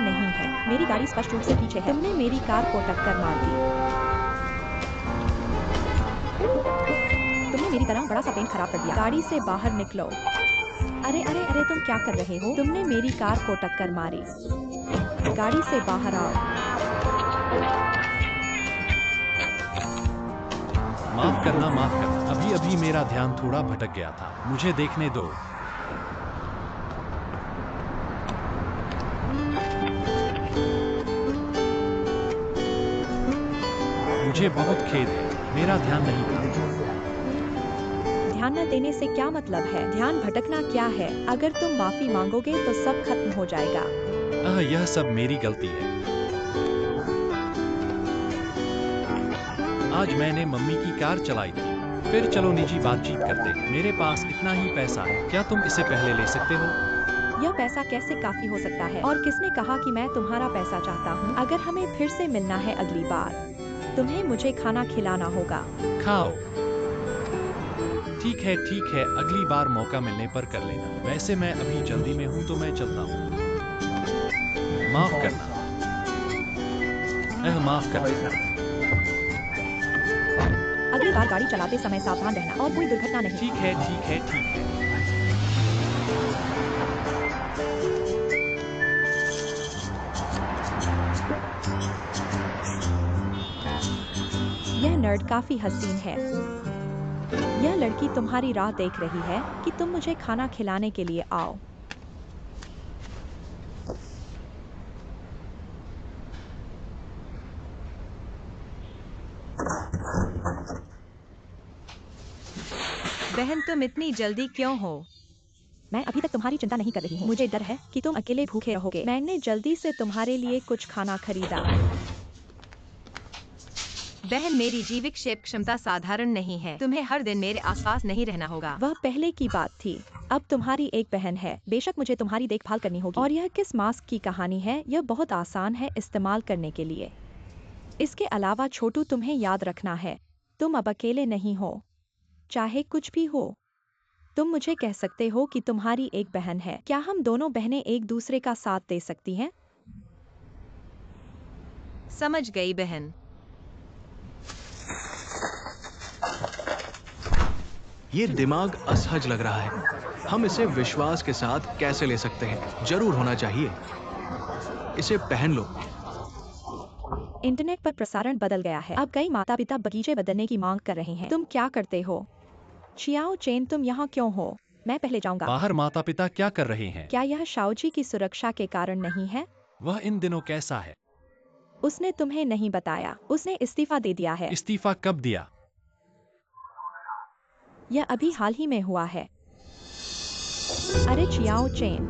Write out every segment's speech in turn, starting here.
नहीं है। मेरी गाड़ी स्पष्ट रूप से पीछे है। तुमने मेरी कार को टक्कर मार दी। तुमने मेरी तरह बड़ा सा पेंट खराब कर दिया। गाड़ी से बाहर निकलो। अरे अरे अरे, तुम क्या कर रहे हो? तुमने मेरी कार को टक्कर मारी। गाड़ी से बाहर आओ। माफ करना, माफ करना। अभी अभी मेरा ध्यान थोड़ा भटक गया था, मुझे देखने दो। मुझे बहुत खेद है, मेरा ध्यान नहीं था। ध्यान न देने से क्या मतलब है? ध्यान भटकना क्या है? अगर तुम माफी मांगोगे तो सब खत्म हो जाएगा। यह सब मेरी गलती है। आज मैंने मम्मी की कार चलाई थी। फिर चलो निजी बातचीत करते। मेरे पास इतना ही पैसा है, क्या तुम इसे पहले ले सकते हो? यह पैसा कैसे काफी हो सकता है? और किसने कहा कि मैं तुम्हारा पैसा चाहता हूँ? अगर हमें फिर से मिलना है अगली बार, तुम्हें मुझे खाना खिलाना होगा। खाओ। ठीक है, अगली बार मौका मिलने पर कर लेना। वैसे मैं अभी जल्दी में हूँ तो मैं चलता हूँ। माफ करना। माफ करना। अगली बार गाड़ी चलाते समय सावधान रहना और कोई दुर्घटना नहीं। ठीक है। यह नर्ड काफी हसीन है। यह लड़की तुम्हारी राह देख रही है कि तुम मुझे खाना खिलाने के लिए आओ। बहन, तुम इतनी जल्दी क्यों हो? मैं अभी तक तुम्हारी चिंता नहीं कर रही हूँ। मुझे डर है कि तुम अकेले भूखे रहोगे। मैंने जल्दी से तुम्हारे लिए कुछ खाना खरीदा। बहन, मेरी जीविक क्षेप क्षमता साधारण नहीं है। तुम्हें हर दिन मेरे आसपास नहीं रहना होगा। वह पहले की बात थी। अब तुम्हारी एक बहन है। बेशक मुझे तुम्हारी देखभाल करनी होगी। और यह किस मास्क की कहानी है? यह बहुत आसान है इस्तेमाल करने के लिए। इसके अलावा छोटू, तुम्हें याद रखना है, तुम अब अकेले नहीं हो। चाहे कुछ भी हो, तुम मुझे कह सकते हो कि तुम्हारी एक बहन है। क्या हम दोनों बहनें एक दूसरे का साथ दे सकती हैं? समझ गई बहन। ये दिमाग असहज लग रहा है। हम इसे विश्वास के साथ कैसे ले सकते हैं? जरूर होना चाहिए। इसे पहन लो। इंटरनेट पर प्रसारण बदल गया है। अब कई माता पिता बगीचे बदलने की मांग कर रहे हैं। तुम क्या करते हो? चियाओ चेन, तुम यहाँ क्यों हो? मैं पहले जाऊंगा। बाहर माता पिता क्या कर रहे हैं? क्या यह शाओजी की सुरक्षा के कारण नहीं है? वह इन दिनों कैसा है? उसने तुम्हें नहीं बताया। उसने इस्तीफा दे दिया है। इस्तीफा कब दिया? यह अभी हाल ही में हुआ है। अरे चियाओ चेन,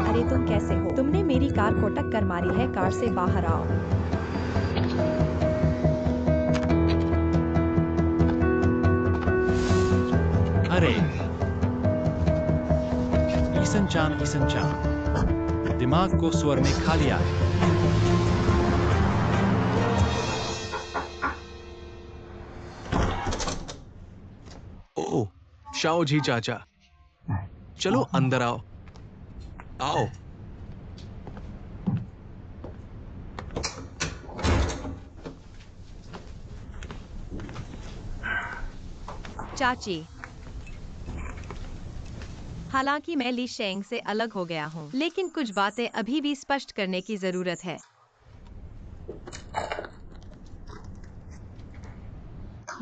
अरे तुम कैसे हो? तुमने मेरी कार को टक्कर मारी है। कार से बाहर आओ। अरे ईसन चान, दिमाग को स्वर में खा लिया है। ओह, शाओ जी चाचा, चलो अंदर आओ। आओ। चाची, हालांकि मैं ली शेंग से अलग हो गया हूँ, लेकिन कुछ बातें अभी भी स्पष्ट करने की जरूरत है।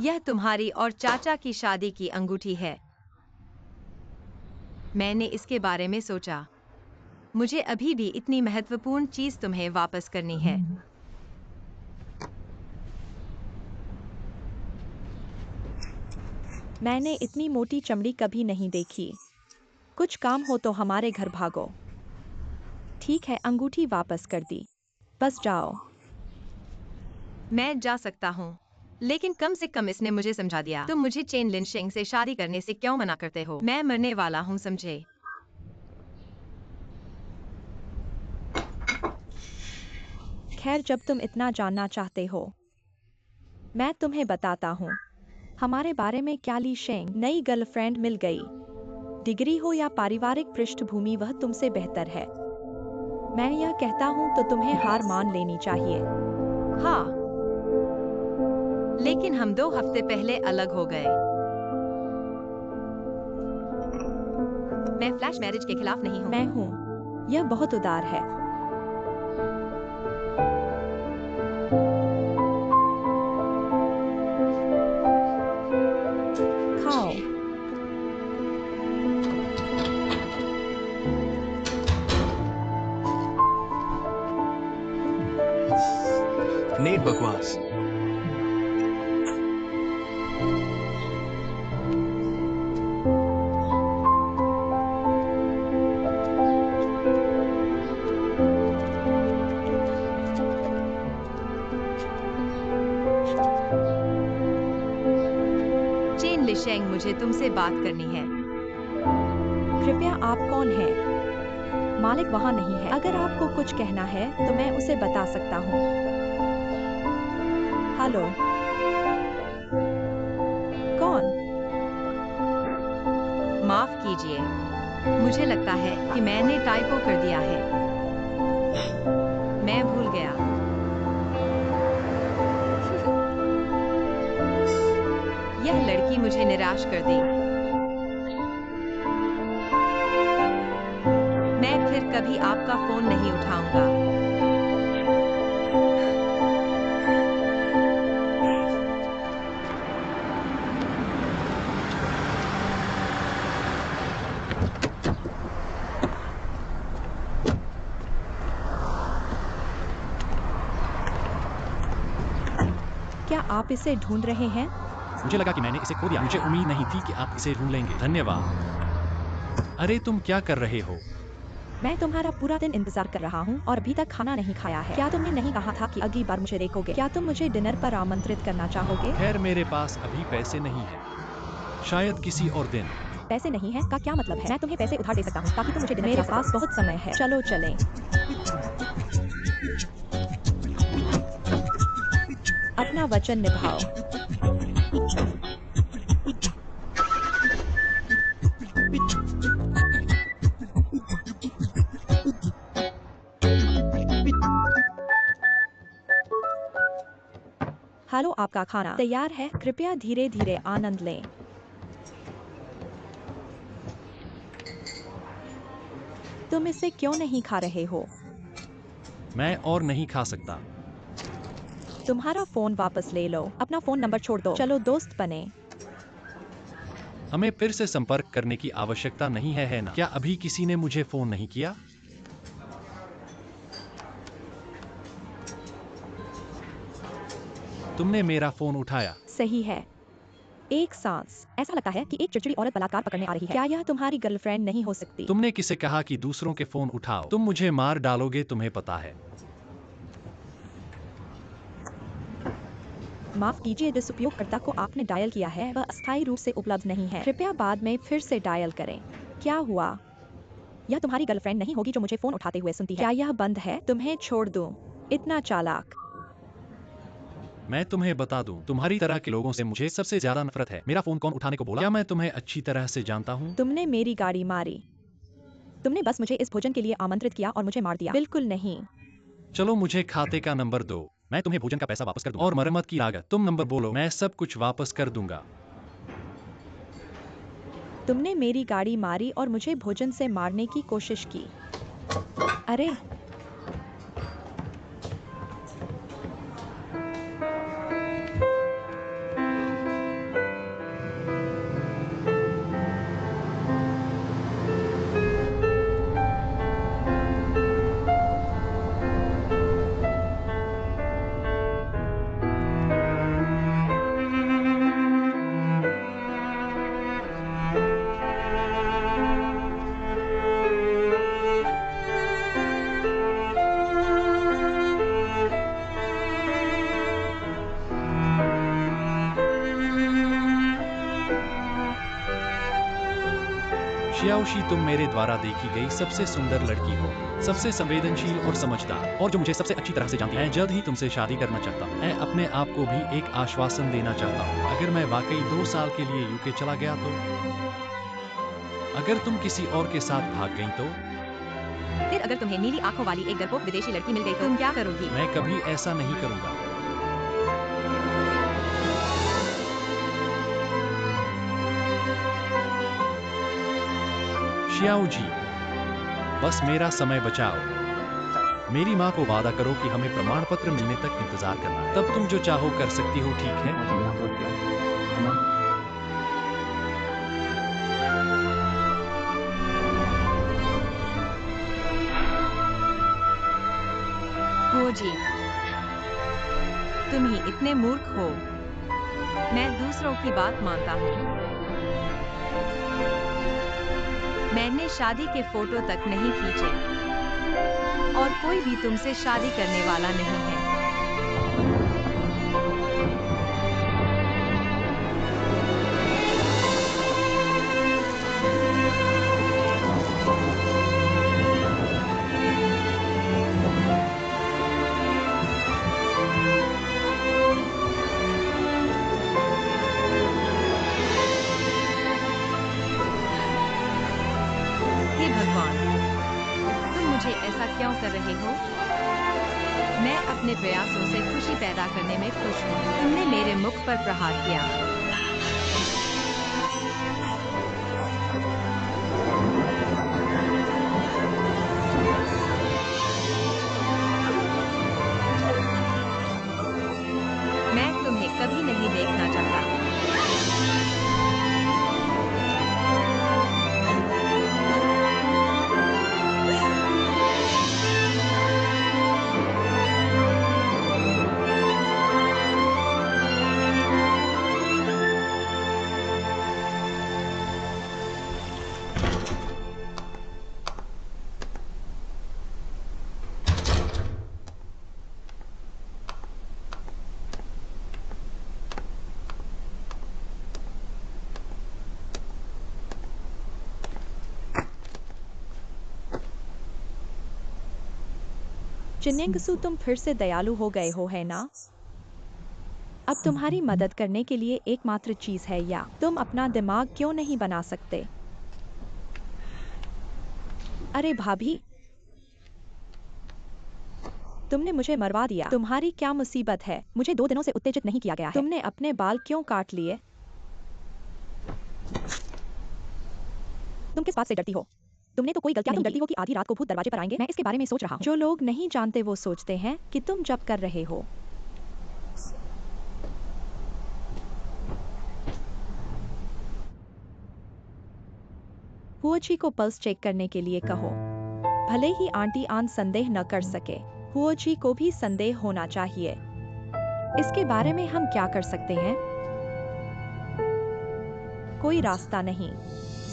यह तुम्हारी और चाचा की शादी की अंगूठी है। मैंने इसके बारे में सोचा। मुझे अभी भी इतनी महत्वपूर्ण चीज तुम्हें वापस करनी है। मैंने इतनी मोटी चमड़ी कभी नहीं देखी। कुछ काम हो तो हमारे घर भागो। ठीक है, अंगूठी वापस कर दी। बस जाओ। मैं जा सकता हूँ, लेकिन कम से कम इसने मुझे समझा दिया। तुम मुझे चेन लिनशेंग से शादी करने से क्यों मना करते हो? मैं मरने वाला हूँ, समझे? खैर, जब तुम इतना जानना चाहते हो, मैं तुम्हें बताता हूँ हमारे बारे में। क्या ली शेंग नई गर्लफ्रेंड मिल गई? डिग्री हो या पारिवारिक पृष्ठभूमि, वह तुमसे बेहतर है। मैं यह कहता हूँ तो तुम्हें हार मान लेनी चाहिए। हाँ, लेकिन हम 2 हफ्ते पहले अलग हो गए। मैं फ्लैश मैरिज के खिलाफ नहीं हूँ। मैं हूँ। यह बहुत उदार है। खाओ। नेट बकवास। चेन लिशेंग, मुझे तुमसे बात करनी है। कृपया, आप कौन हैं? मालिक वहाँ नहीं है। अगर आपको कुछ कहना है तो मैं उसे बता सकता हूँ। हेलो। कौन? माफ कीजिए, मुझे लगता है कि मैंने टाइपो कर दिया है। मैं भूल गया। यह लड़की मुझे निराश कर दी। मैं फिर कभी आपका फोन नहीं उठाऊंगा। क्या आप इसे ढूंढ रहे हैं? मुझे लगा कि मैंने इसे खो दिया। मुझे उम्मीद नहीं थी कि आप इसे ढूंढ लेंगे। धन्यवाद। अरे तुम क्या कर रहे हो? मैं तुम्हारा पूरा दिन इंतजार कर रहा हूँ और अभी तक खाना नहीं खाया है। क्या तुमने नहीं कहा था कि अगली बार मुझे देखोगे? क्या तुम मुझे डिनर पर आमंत्रित करना चाहोगे? खैर, मेरे पास अभी पैसे नहीं हैं। शायद किसी और दिन। पैसे नहीं है का क्या मतलब है? मैं तुम्हें पैसे उधार दे सकता हूँ ताकि तुम मुझे डिनर खिला सको। मेरे पास बहुत समय है। चलो चलें। अपना वचन निभाओ। हेलो, आपका खाना तैयार है। कृपया धीरे धीरे आनंद लें। तुम इसे क्यों नहीं खा रहे हो? मैं और नहीं खा सकता। तुम्हारा फोन वापस ले लो। अपना फोन नंबर छोड़ दो। चलो दोस्त बने। हमें फिर से संपर्क करने की आवश्यकता नहीं है ना? क्या अभी किसी ने मुझे फोन नहीं किया? तुमने मेरा फोन उठाया। सही है। एक सांस। ऐसा लगता है कि एक चिड़चिड़ी औरत बलात्कार पकड़ने आ रही है। क्या यह तुम्हारी गर्लफ्रेंड नहीं हो सकती? तुमने किसे कहा कि दूसरों के फोन उठाओ? तुम मुझे मार डालोगे, तुम्हें पता है। माफ कीजिए, जिस उपयोगकर्ता को आपने डायल किया है वह अस्थायी रूप से उपलब्ध नहीं है। कृपया बाद में फिर से डायल करें। क्या हुआ? यह तुम्हारी गर्लफ्रेंड नहीं होगी जो मुझे फोन उठाते हुए सुनती है। क्या यह बंद है? तुम्हें छोड़ दूं? इतना चालाक। मैं तुम्हें बता दूं, तुम्हारी तरह के लोगों से मुझे सबसे ज्यादा नफरत है। मेरा फोन कौन उठाने को बोला? क्या मैं तुम्हें अच्छी तरह से जानता हूँ? तुमने मेरी गाड़ी मारी। तुमने बस मुझे इस भोजन के लिए आमंत्रित किया और मुझे मार दिया। बिल्कुल नहीं। चलो मुझे खाते का नंबर दो, मैं तुम्हें भोजन का पैसा वापस कर दूंगा और मरम्मत की लागत। तुम नंबर बोलो, मैं सब कुछ वापस कर दूंगा। तुमने मेरी गाड़ी मारी और मुझे भोजन से मारने की कोशिश की। अरे, शियाओशी, तुम मेरे द्वारा देखी गई सबसे सुंदर लड़की हो, सबसे संवेदनशील और समझदार, और जो मुझे सबसे अच्छी तरह से जानती है। मैं जल्द ही तुमसे शादी करना चाहता हूँ। मैं अपने आप को भी एक आश्वासन देना चाहता हूँ, अगर मैं वाकई 2 साल के लिए यूके चला गया तो। अगर तुम किसी और के साथ भाग गई तो। फिर अगर तुम्हें नीली आंखों वाली एक डरपोक विदेशी लड़की मिल गई तो तुम क्या करोगी? मैं कभी ऐसा नहीं करूँगा। शियाओ जी, बस मेरा समय बचाओ। मेरी माँ को वादा करो कि हमें प्रमाण पत्र मिलने तक इंतजार करना, तब तुम जो चाहो कर सकती हो, ठीक है? हो जी, तुम ही इतने मूर्ख हो। मैं दूसरों की बात मानता हूँ। मैंने शादी के फोटो तक नहीं खींचे, और कोई भी तुमसे शादी करने वाला नहीं है। हे भगवान, तुम मुझे ऐसा क्यों कर रहे हो? मैं अपने प्रयासों से खुशी पैदा करने में खुश हूँ। तुमने मेरे मुख पर प्रहार किया। मैं तुम्हें कभी नहीं देखना चाहता। चिन्यंगसू, तुम फिर से दयालु हो गए हो, है ना? अब तुम्हारी मदद करने के लिए एकमात्र चीज है, या तुम अपना दिमाग क्यों नहीं बना सकते? अरे भाभी, तुमने मुझे मरवा दिया। तुम्हारी क्या मुसीबत है? मुझे 2 दिनों से उत्तेजित नहीं किया गया है। तुमने अपने बाल क्यों काट लिए? तुम किस बात से डरती हो? तुमने तो कोई गलती नहीं की। हो कि आधी रात को भूत दरवाजे पर आएंगे? मैं इसके बारे में सोच रहा हूँ। जो लोग नहीं जानते वो सोचते हैं कि तुम जब कर रहे हो। हुओची को पल्स चेक करने के लिए कहो। भले ही आंटी आन संदेह न कर सके, हुओची को भी संदेह होना चाहिए। इसके बारे में हम क्या कर सकते हैं? कोई रास्ता नहीं।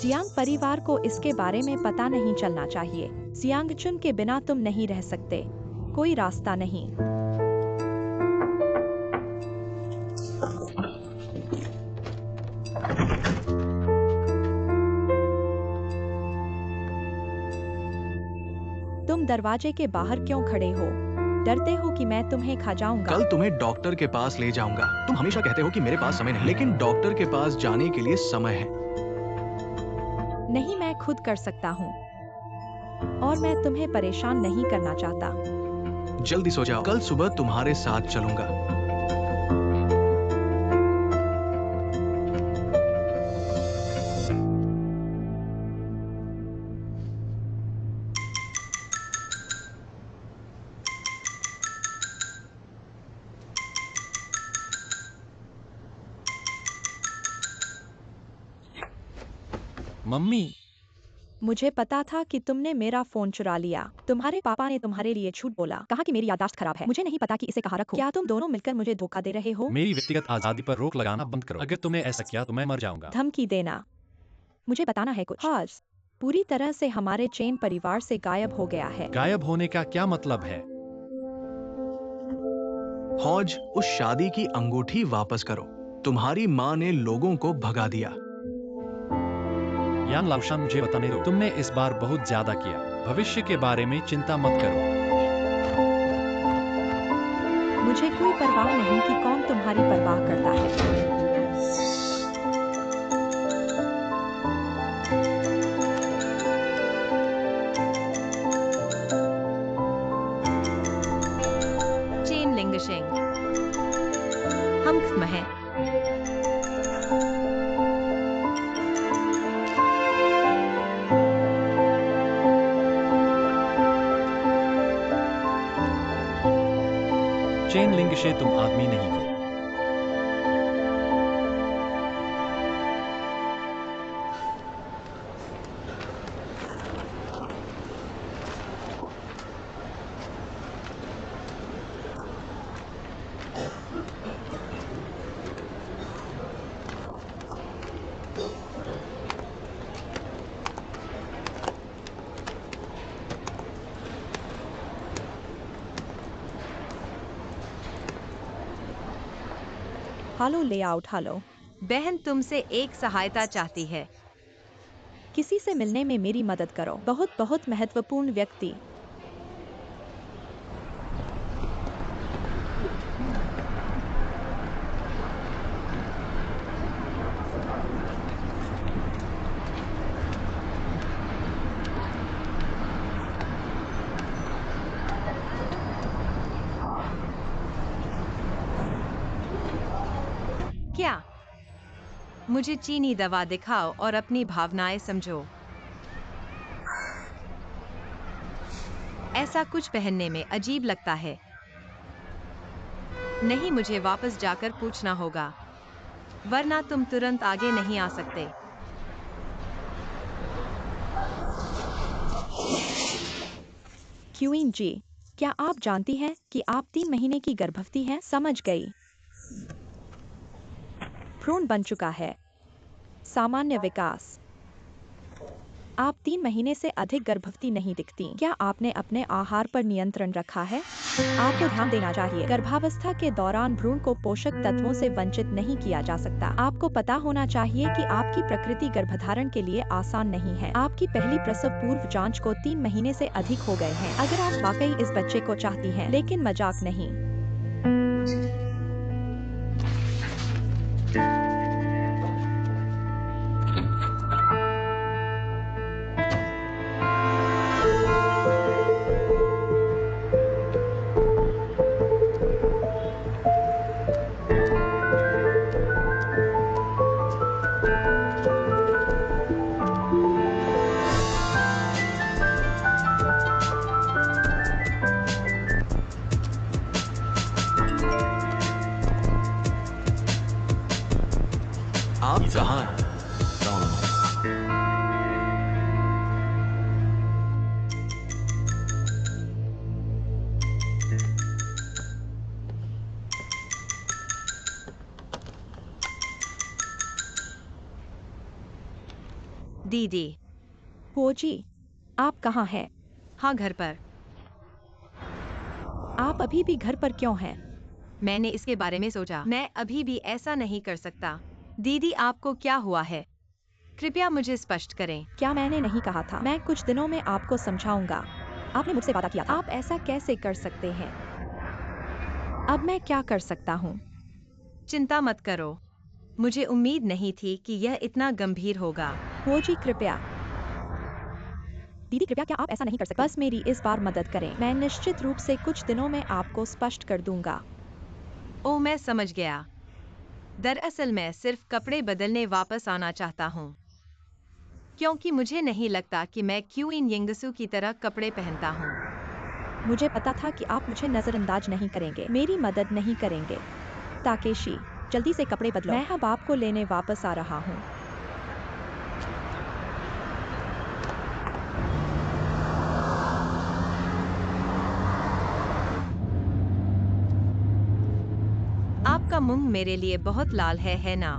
जियांग परिवार को इसके बारे में पता नहीं चलना चाहिए। जियांगचुन के बिना तुम नहीं रह सकते। कोई रास्ता नहीं। तुम दरवाजे के बाहर क्यों खड़े हो? डरते हो कि मैं तुम्हें खा जाऊंगा? कल तुम्हें डॉक्टर के पास ले जाऊंगा। तुम हमेशा कहते हो कि मेरे पास समय नहीं, लेकिन डॉक्टर के पास जाने के लिए समय है। नहीं, मैं खुद कर सकता हूँ, और मैं तुम्हें परेशान नहीं करना चाहता। जल्दी सो जाओ, कल सुबह तुम्हारे साथ चलूंगा। मम्मी, मुझे पता था कि तुमने मेरा फोन चुरा लिया। तुम्हारे पापा ने तुम्हारे लिए झूठ बोला, कहा कि मेरी याददाश्त खराब है। मुझे नहीं पता कि इसे कहाँ रखूं। क्या तुम दोनों मिलकर मुझे धोखा दे रहे हो? मेरी व्यक्तिगत आजादी पर रोक लगाना बंद करो। अगर तुमने ऐसा किया तो मैं मर जाऊंगा। धमकी देना। मुझे बताना है कुछ। हाज पूरी तरह से हमारे चेन परिवार से गायब हो गया है। गायब होने का क्या मतलब है? हौज, उस शादी की अंगूठी वापस करो। तुम्हारी माँ ने लोगों को भगा दिया। यान लाउशान, मुझे बताने दो, तुमने इस बार बहुत ज्यादा किया। भविष्य के बारे में चिंता मत करो। मुझे कोई परवाह नहीं कि कौन तुम्हारी परवाह करता है। चेन लिंगशिंग, हम खत्म हैं। चेन लिंगशे, तुम आदमी नहीं हो। हालो लेआउट, हालो। बहन तुमसे एक सहायता चाहती है। किसी से मिलने में मेरी मदद करो, बहुत बहुत महत्वपूर्ण व्यक्ति। क्या? मुझे चीनी दवा दिखाओ और अपनी भावनाएं समझो। ऐसा कुछ पहनने में अजीब लगता है। नहीं, मुझे वापस जाकर पूछना होगा, वरना तुम तुरंत आगे नहीं आ सकते। क्वीन जी, क्या आप जानती हैं कि आप 3 महीने की गर्भवती हैं? समझ गई। भ्रूण बन चुका है। सामान्य विकास। आप 3 महीने से अधिक गर्भवती नहीं दिखती। क्या आपने अपने आहार पर नियंत्रण रखा है? आपको ध्यान देना चाहिए, गर्भावस्था के दौरान भ्रूण को पोषक तत्वों से वंचित नहीं किया जा सकता। आपको पता होना चाहिए कि आपकी प्रकृति गर्भधारण के लिए आसान नहीं है। आपकी पहली प्रसव पूर्व जांच को 3 महीने से अधिक हो गए हैं। अगर आप वाकई इस बच्चे को चाहती हैं, लेकिन मजाक नहीं। आप कहाँ हैं? दीदी। जी, आप कहाँ हैं? हाँ, घर पर। आप अभी भी घर पर क्यों हैं? मैंने इसके बारे में सोचा। मैं अभी भी ऐसा नहीं कर सकता। दीदी, आपको क्या हुआ है? कृपया मुझे स्पष्ट करें। क्या मैंने नहीं कहा था? मैं कुछ दिनों में आपको समझाऊंगा। आपने मुझसे वादा किया था। आप ऐसा कैसे कर सकते हैं? अब मैं क्या कर सकता हूँ? चिंता मत करो। मुझे उम्मीद नहीं थी कि यह इतना गंभीर होगा। जी कृपया। दीदी कृपया, क्या आप ऐसा नहीं कर सकते? बस मेरी इस बार मदद करें। मैं निश्चित रूप से कुछ दिनों में आपको स्पष्ट कर दूंगा। ओह, मैं समझ गया। दरअसल मैं सिर्फ कपड़े बदलने वापस आना चाहता हूँ, क्योंकि मुझे नहीं लगता कि मैं क्वीन यिंगसू की तरह कपड़े पहनता हूँ। मुझे पता था कि आप मुझे नजरअंदाज नहीं करेंगे, मेरी मदद नहीं करेंगे। ताकेशी, जल्दी से कपड़े बदलो। मैं अब आपको लेने वापस आ रहा हूँ। आपका मुंह मेरे लिए बहुत लाल है ना?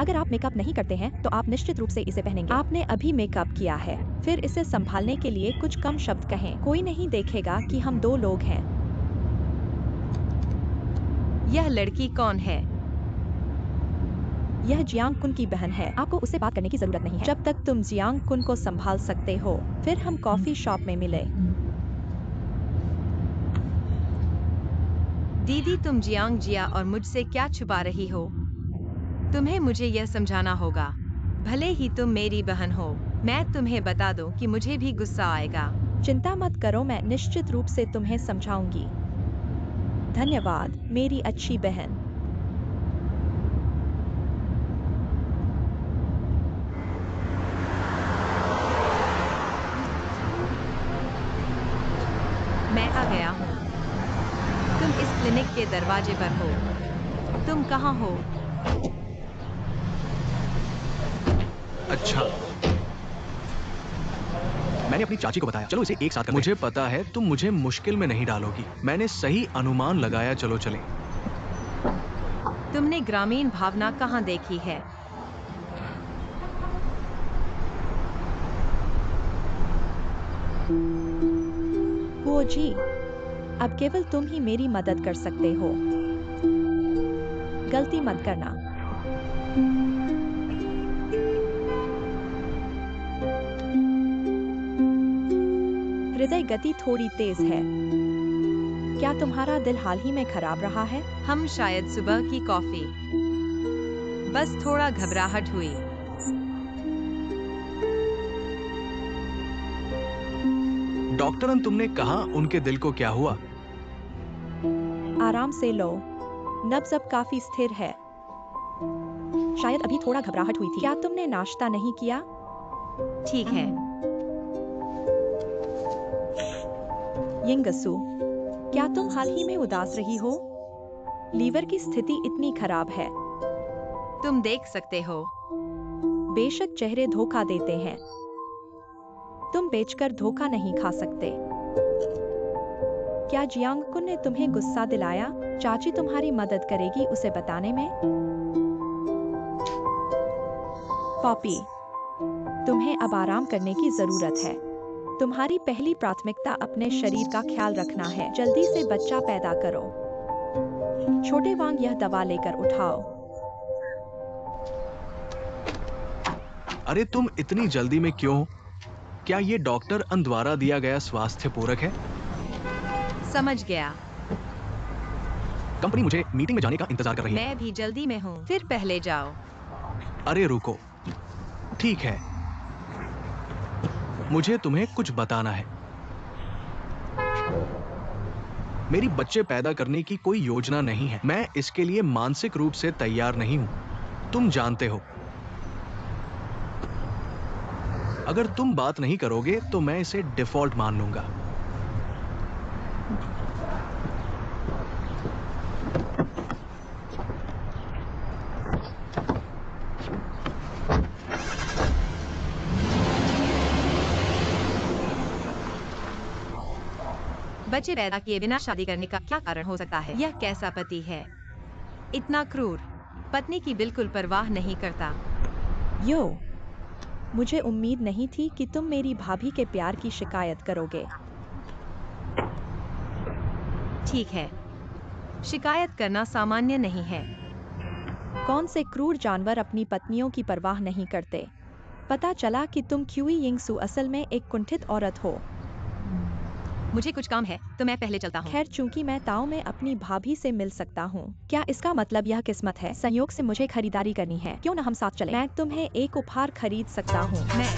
अगर आप मेकअप नहीं करते हैं तो आप निश्चित रूप से इसे पहनेंगे। आपने अभी मेकअप किया है, फिर इसे संभालने के लिए कुछ कम शब्द कहें। कोई नहीं देखेगा कि हम 2 लोग हैं। यह लड़की कौन है? यह जियांग कुन की बहन है। आपको उससे बात करने की जरूरत नहीं है। जब तक तुम जियांग कुन को संभाल सकते हो, फिर हम कॉफी शॉप में मिले। दीदी, तुम जियांग जिया और मुझसे क्या छुपा रही हो? तुम्हें मुझे यह समझाना होगा। भले ही तुम मेरी बहन हो, मैं तुम्हें बता दूं कि मुझे भी गुस्सा आएगा। चिंता मत करो, मैं निश्चित रूप से तुम्हें समझाऊंगी। धन्यवाद मेरी अच्छी बहन। मैं आ गया हूँ। तुम इस क्लिनिक के दरवाजे पर हो। तुम कहाँ हो? अच्छा, मैंने अपनी चाची को बताया। चलो इसे एक साथ करते हैं। मुझे पता है तुम मुझे मुश्किल में नहीं डालोगी। मैंने सही अनुमान लगाया। चलो चलें। तुमने ग्रामीण भावना कहाँ देखी है? वो जी, अब केवल तुम ही मेरी मदद कर सकते हो। गलती मत करना। हृदय गति थोड़ी तेज है। क्या तुम्हारा दिल हाल ही में खराब रहा है? हम शायद सुबह की कॉफी। बस थोड़ा घबराहट हुई। डॉक्टरन, तुमने कहा उनके दिल को क्या हुआ? आराम से लो, नब्ज अब काफी स्थिर है। शायद अभी थोड़ा घबराहट हुई थी। क्या तुमने नाश्ता नहीं किया? ठीक है। यिंगसू, क्या तुम हाल ही में उदास रही हो? लीवर की स्थिति इतनी खराब है। तुम देख सकते हो। बेशक चेहरे धोखा देते हैं। तुम बेचकर धोखा नहीं खा सकते। क्या जियांग कुन ने तुम्हें गुस्सा दिलाया? चाची तुम्हारी मदद करेगी उसे बताने में। पॉपी, तुम्हें अब आराम करने की जरूरत है। तुम्हारी पहली प्राथमिकता अपने शरीर का ख्याल रखना है। जल्दी से बच्चा पैदा करो। छोटे वांग, यह दवा लेकर उठाओ। अरे तुम इतनी जल्दी में क्यों? क्या ये डॉक्टर अन द्वारा दिया गया स्वास्थ्य पूरक है? समझ गया। कंपनी मुझे मीटिंग में जाने का इंतजार कर रही है। मैं भी जल्दी में हूँ। फिर पहले जाओ। अरे रुको, ठीक है, मुझे तुम्हें कुछ बताना है। मेरी बच्चे पैदा करने की कोई योजना नहीं है। मैं इसके लिए मानसिक रूप से तैयार नहीं हूं। तुम जानते हो, अगर तुम बात नहीं करोगे तो मैं इसे डिफॉल्ट मान लूंगा। बच्चे पैदा किए बिना शादी करने का क्या कारण हो सकता है? यह कैसा पति है? इतना क्रूर। पत्नी की बिल्कुल परवाह नहीं करता। यो, मुझे उम्मीद नहीं थी कि तुम मेरी भाभी के प्यार की शिकायत करोगे। ठीक है, शिकायत करना सामान्य नहीं है। कौन से क्रूर जानवर अपनी पत्नियों की परवाह नहीं करते? पता चला कि तुम क्यूई यिंगसू असल में एक कुंठित औरत हो। मुझे कुछ काम है, तो मैं पहले चलता हूँ। खैर, चूंकि मैं ताओ में अपनी भाभी से मिल सकता हूँ, क्या इसका मतलब यह किस्मत है? संयोग से मुझे खरीदारी करनी है। क्यों न हम साथ चलें? मैं तुम्हें एक उपहार खरीद सकता हूँ। मैं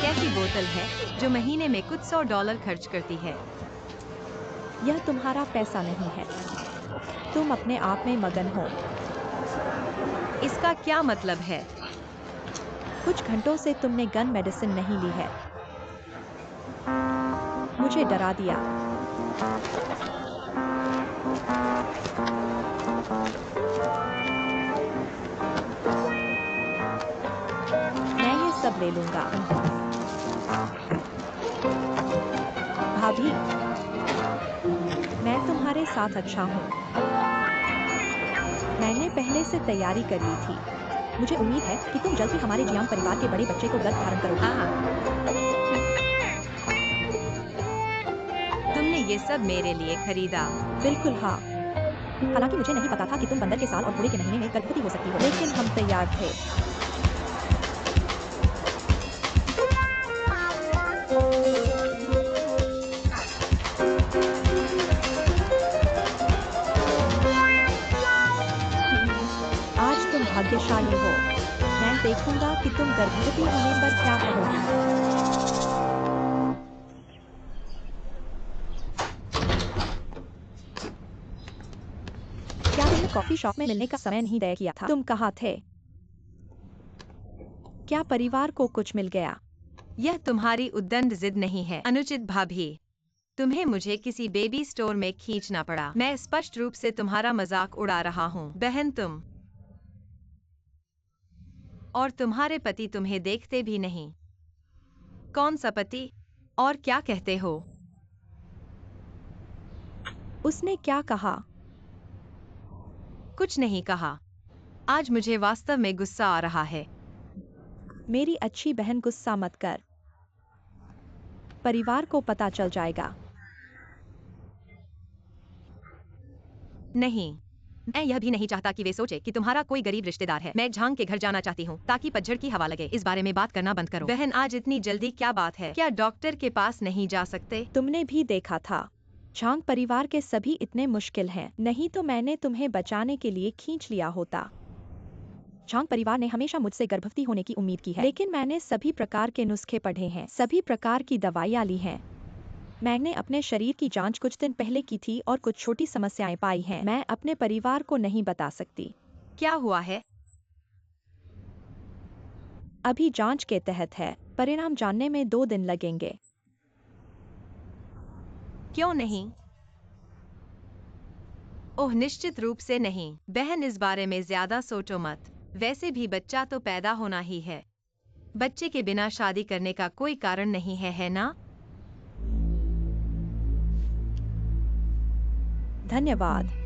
कैसी बोतल है जो महीने में कुछ $100 खर्च करती है? यह तुम्हारा पैसा नहीं है। तुम अपने आप में मगन हो। इसका क्या मतलब है? कुछ घंटों से तुमने गन मेडिसिन नहीं ली है। मुझे डरा दिया। मैं ये सब ले लूंगा। भाभी, मैं तुम्हारे साथ अच्छा हूँ। मैंने पहले से तैयारी कर ली थी। मुझे उम्मीद है कि तुम जल्द ही हमारे जियांग परिवार के बड़े बच्चे को गर्भ धारण करोगी। हाँ, तुमने ये सब मेरे लिए खरीदा। बिल्कुल हाँ। हालांकि मुझे नहीं पता था कि तुम बंदर के साल और घोड़े के महीने में गर्भवती हो सकती हो, लेकिन हम तैयार थे। आज तुम भाग्यशाली हो। मैं देखूंगा कि तुम गर्भवती होने पर क्या कहोगी। क्या तुमने कॉफी शॉप में मिलने का समय नहीं तय किया था? तुम कहाँ थे? क्या परिवार को कुछ मिल गया? यह तुम्हारी उद्दंड जिद नहीं है, अनुचित भाभी। तुम्हें मुझे किसी बेबी स्टोर में खींचना पड़ा। मैं स्पष्ट रूप से तुम्हारा मजाक उड़ा रहा हूँ। बहन, तुम और तुम्हारे पति तुम्हें देखते भी नहीं। कौन सा पति? और क्या कहते हो? उसने क्या कहा? कुछ नहीं कहा। आज मुझे वास्तव में गुस्सा आ रहा है। मेरी अच्छी बहन, गुस्सा मत कर। परिवार को पता चल जाएगा। नहीं, मैं यह भी नहीं चाहता कि वे सोचे कि तुम्हारा कोई गरीब रिश्तेदार है। मैं झांग के घर जाना चाहती हूँ ताकि पतझड़ की हवा लगे। इस बारे में बात करना बंद करो। बहन, आज इतनी जल्दी क्या बात है? क्या डॉक्टर के पास नहीं जा सकते? तुमने भी देखा था, झांग परिवार के सभी इतने मुश्किल हैं। नहीं तो मैंने तुम्हें बचाने के लिए खींच लिया होता। झांग परिवार ने हमेशा मुझसे गर्भवती होने की उम्मीद की है, लेकिन मैंने सभी प्रकार के नुस्खे पढ़े हैं, सभी प्रकार की दवाइयाँ ली हैं। मैंने अपने शरीर की जांच कुछ दिन पहले की थी और कुछ छोटी समस्याएं पाई हैं। मैं अपने परिवार को नहीं बता सकती। क्या हुआ है? अभी जांच के तहत है। परिणाम जानने में 2 दिन लगेंगे। क्यों नहीं? ओह, निश्चित रूप से नहीं। बहन, इस बारे में ज्यादा सोचो मत। वैसे भी बच्चा तो पैदा होना ही है। बच्चे के बिना शादी करने का कोई कारण नहीं है ना? धन्यवाद।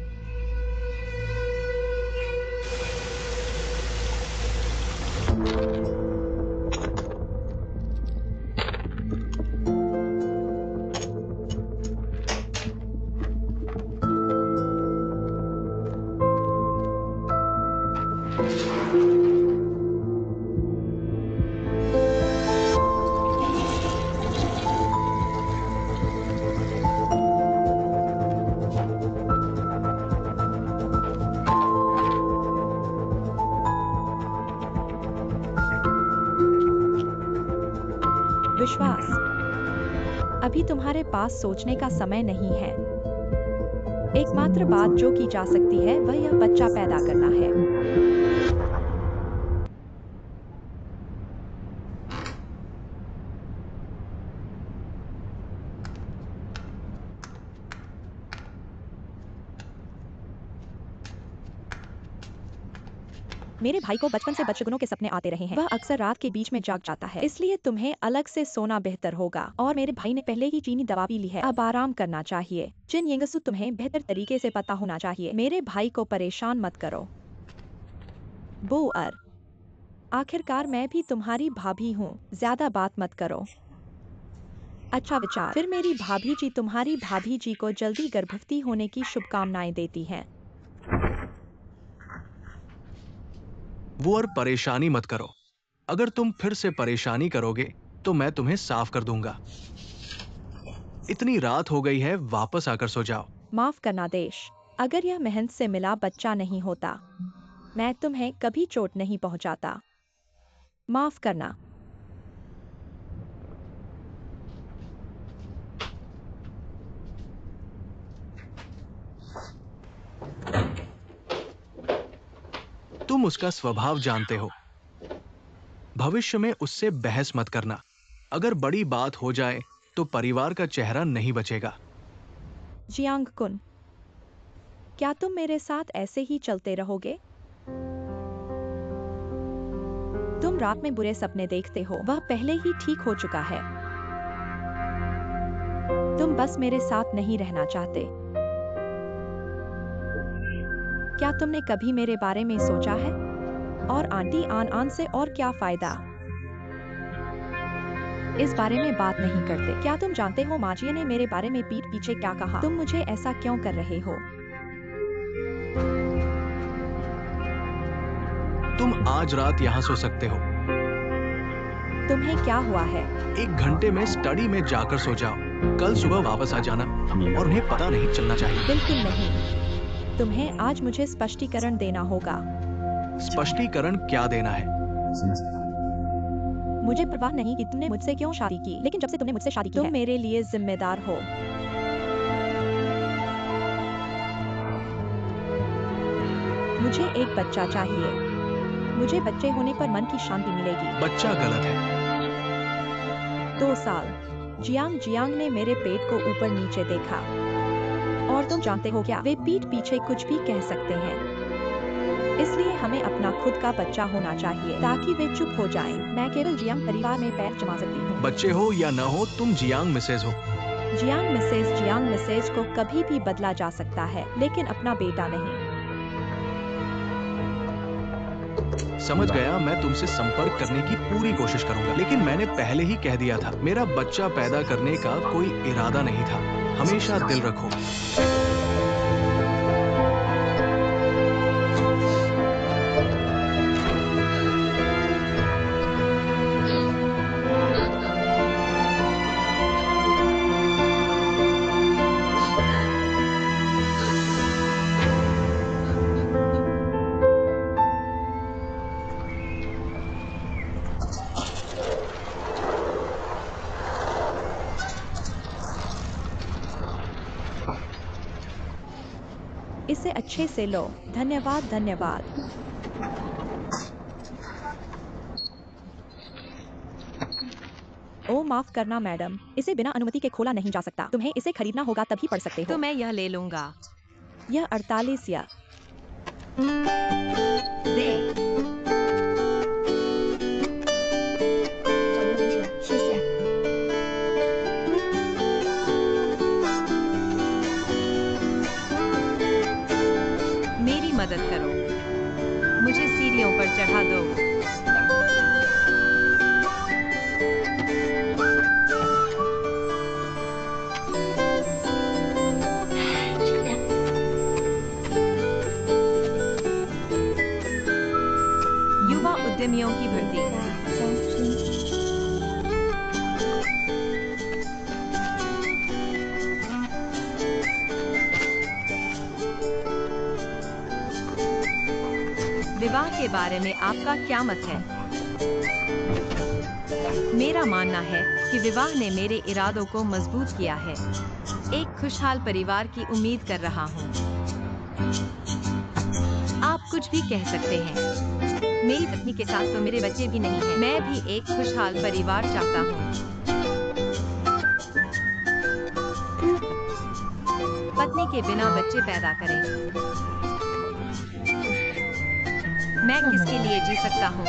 विश्वास, अभी तुम्हारे पास सोचने का समय नहीं है। एकमात्र बात जो की जा सकती है वह यह बच्चा पैदा करना है। मेरे भाई को बचपन से बदशगुनों के सपने आते रहे हैं। वह अक्सर रात के बीच में जाग जाता है, इसलिए तुम्हें अलग से सोना बेहतर होगा। और मेरे भाई ने पहले ही चीनी दवा पी ली है, अब आराम करना चाहिए। जिन यिंगसू, तुम्हें बेहतर तरीके से पता होना चाहिए। मेरे भाई को परेशान मत करो। बोअर, आखिरकार मैं भी तुम्हारी भाभी हूँ, ज्यादा बात मत करो। अच्छा विचार। फिर मेरी भाभी जी तुम्हारी भाभी जी को जल्दी गर्भवती होने की शुभकामनाएं देती हैं। वो और परेशानी मत करो। अगर तुम फिर से परेशानी करोगे तो मैं तुम्हें साफ कर दूंगा। इतनी रात हो गई है, वापस आकर सो जाओ। माफ करना देश, अगर यह मेहनत से मिला बच्चा नहीं होता, मैं तुम्हें कभी चोट नहीं पहुंचाता। माफ करना। तुम उसका स्वभाव जानते हो। भविष्य में उससे बहस मत करना। अगर बड़ी बात हो जाए तो परिवार का चेहरा नहीं बचेगा। जियांग कुन, क्या तुम मेरे साथ ऐसे ही चलते रहोगे? तुम रात में बुरे सपने देखते हो, वह पहले ही ठीक हो चुका है। तुम बस मेरे साथ नहीं रहना चाहते। क्या तुमने कभी मेरे बारे में सोचा है? और आंटी आन आन से और क्या फायदा? इस बारे में बात नहीं करते। क्या तुम जानते हो माजिए ने मेरे बारे में पीठ पीछे क्या कहा? तुम मुझे ऐसा क्यों कर रहे हो? तुम आज रात यहाँ सो सकते हो। तुम्हें क्या हुआ है? 1 घंटे में स्टडी में जाकर सो जाओ। कल सुबह वापस आ जाना और उन्हें पता नहीं चलना चाहिए। बिल्कुल नहीं। तुम्हें आज मुझे स्पष्टीकरण देना होगा। स्पष्टीकरण क्या देना है? मुझे परवाह नहीं कि तुमने मुझसे क्यों शादी की, लेकिन जब से तुमने मुझसे शादी की तुम मेरे लिए जिम्मेदार हो। मुझे एक बच्चा चाहिए। मुझे बच्चे होने पर मन की शांति मिलेगी। बच्चा गलत है। 2 साल। जियांग जियांग ने मेरे पेट को ऊपर नीचे देखा। और तुम जानते हो क्या, वे पीठ पीछे कुछ भी कह सकते हैं। इसलिए हमें अपना खुद का बच्चा होना चाहिए ताकि वे चुप हो जाएं। मैं केवल जियांग परिवार में पैर जमा सकती हूँ। बच्चे हो या न हो, तुम जियांग मिसेज हो। जियांग मिसेज को कभी भी बदला जा सकता है, लेकिन अपना बेटा नहीं। समझ गया, मैं तुमसे संपर्क करने की पूरी कोशिश करूंगा, लेकिन मैंने पहले ही कह दिया था, मेरा बच्चा पैदा करने का कोई इरादा नहीं था। हमेशा दिल रखो। इसे अच्छे से लो। धन्यवाद धन्यवाद। ओ माफ करना मैडम, इसे बिना अनुमति के खोला नहीं जा सकता। तुम्हें इसे खरीदना होगा तभी पढ़ सकते हो। तो मैं यह ले लूंगा। यह 48 या दे। 谢谢。 मेरी मदद करो। मुझे सीढ़ियों पर चढ़ा दो। युवा उद्यमियों की भर्ती। 相亲。 विवाह के बारे में आपका क्या मत है? मेरा मानना है कि विवाह ने मेरे इरादों को मजबूत किया है। एक खुशहाल परिवार की उम्मीद कर रहा हूँ। आप कुछ भी कह सकते हैं। मेरी पत्नी के साथ तो मेरे बच्चे भी नहीं हैं। मैं भी एक खुशहाल परिवार चाहता हूँ। पत्नी के बिना बच्चे पैदा करें। मैं किसके लिए जी सकता हूँ?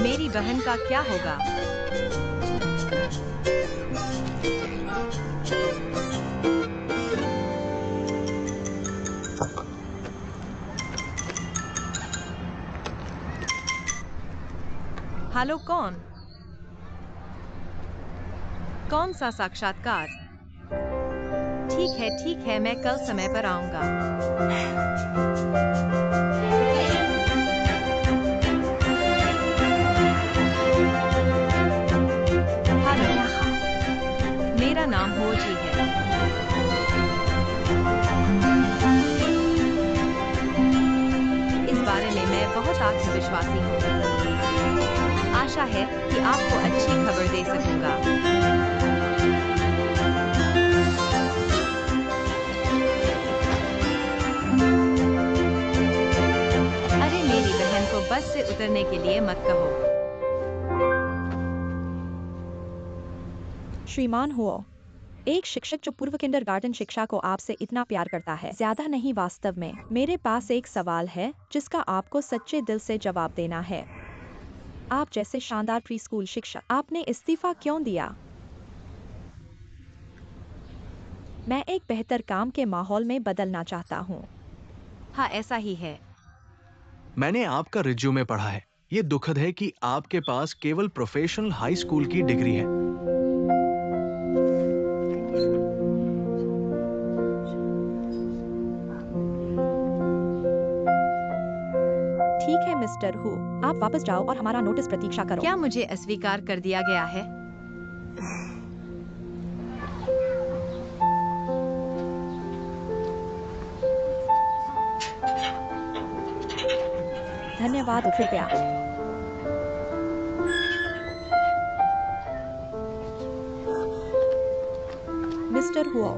मेरी बहन का क्या होगा? हेलो, कौन सा साक्षात्कार? ठीक है, मैं कल समय पर आऊंगा। मेरा नाम हो जी है। इस बारे में मैं बहुत आत्मविश्वासी हूँ। आशा है कि आपको अच्छी खबर दे सकूंगा। अरे मेरी बहन को बस से उतरने के लिए मत कहो। श्रीमान हुओ, एक शिक्षक जो पूर्व किंडरगार्टन शिक्षा को आपसे इतना प्यार करता है। ज्यादा नहीं, वास्तव में मेरे पास एक सवाल है जिसका आपको सच्चे दिल से जवाब देना है। आप जैसे शानदार प्री स्कूल शिक्षक, आपने इस्तीफा क्यों दिया? मैं एक बेहतर काम के माहौल में बदलना चाहता हूँ। हाँ, ऐसा ही है। मैंने आपका रिज्यूमे पढ़ा है। ये दुखद है कि आपके पास केवल प्रोफेशनल हाई स्कूल की डिग्री है। ठीक है मिस्टर हु, आप वापस जाओ और हमारा नोटिस प्रतीक्षा करो। क्या मुझे अस्वीकार कर दिया गया है? धन्यवाद, कृपया। मिस्टर हुओ,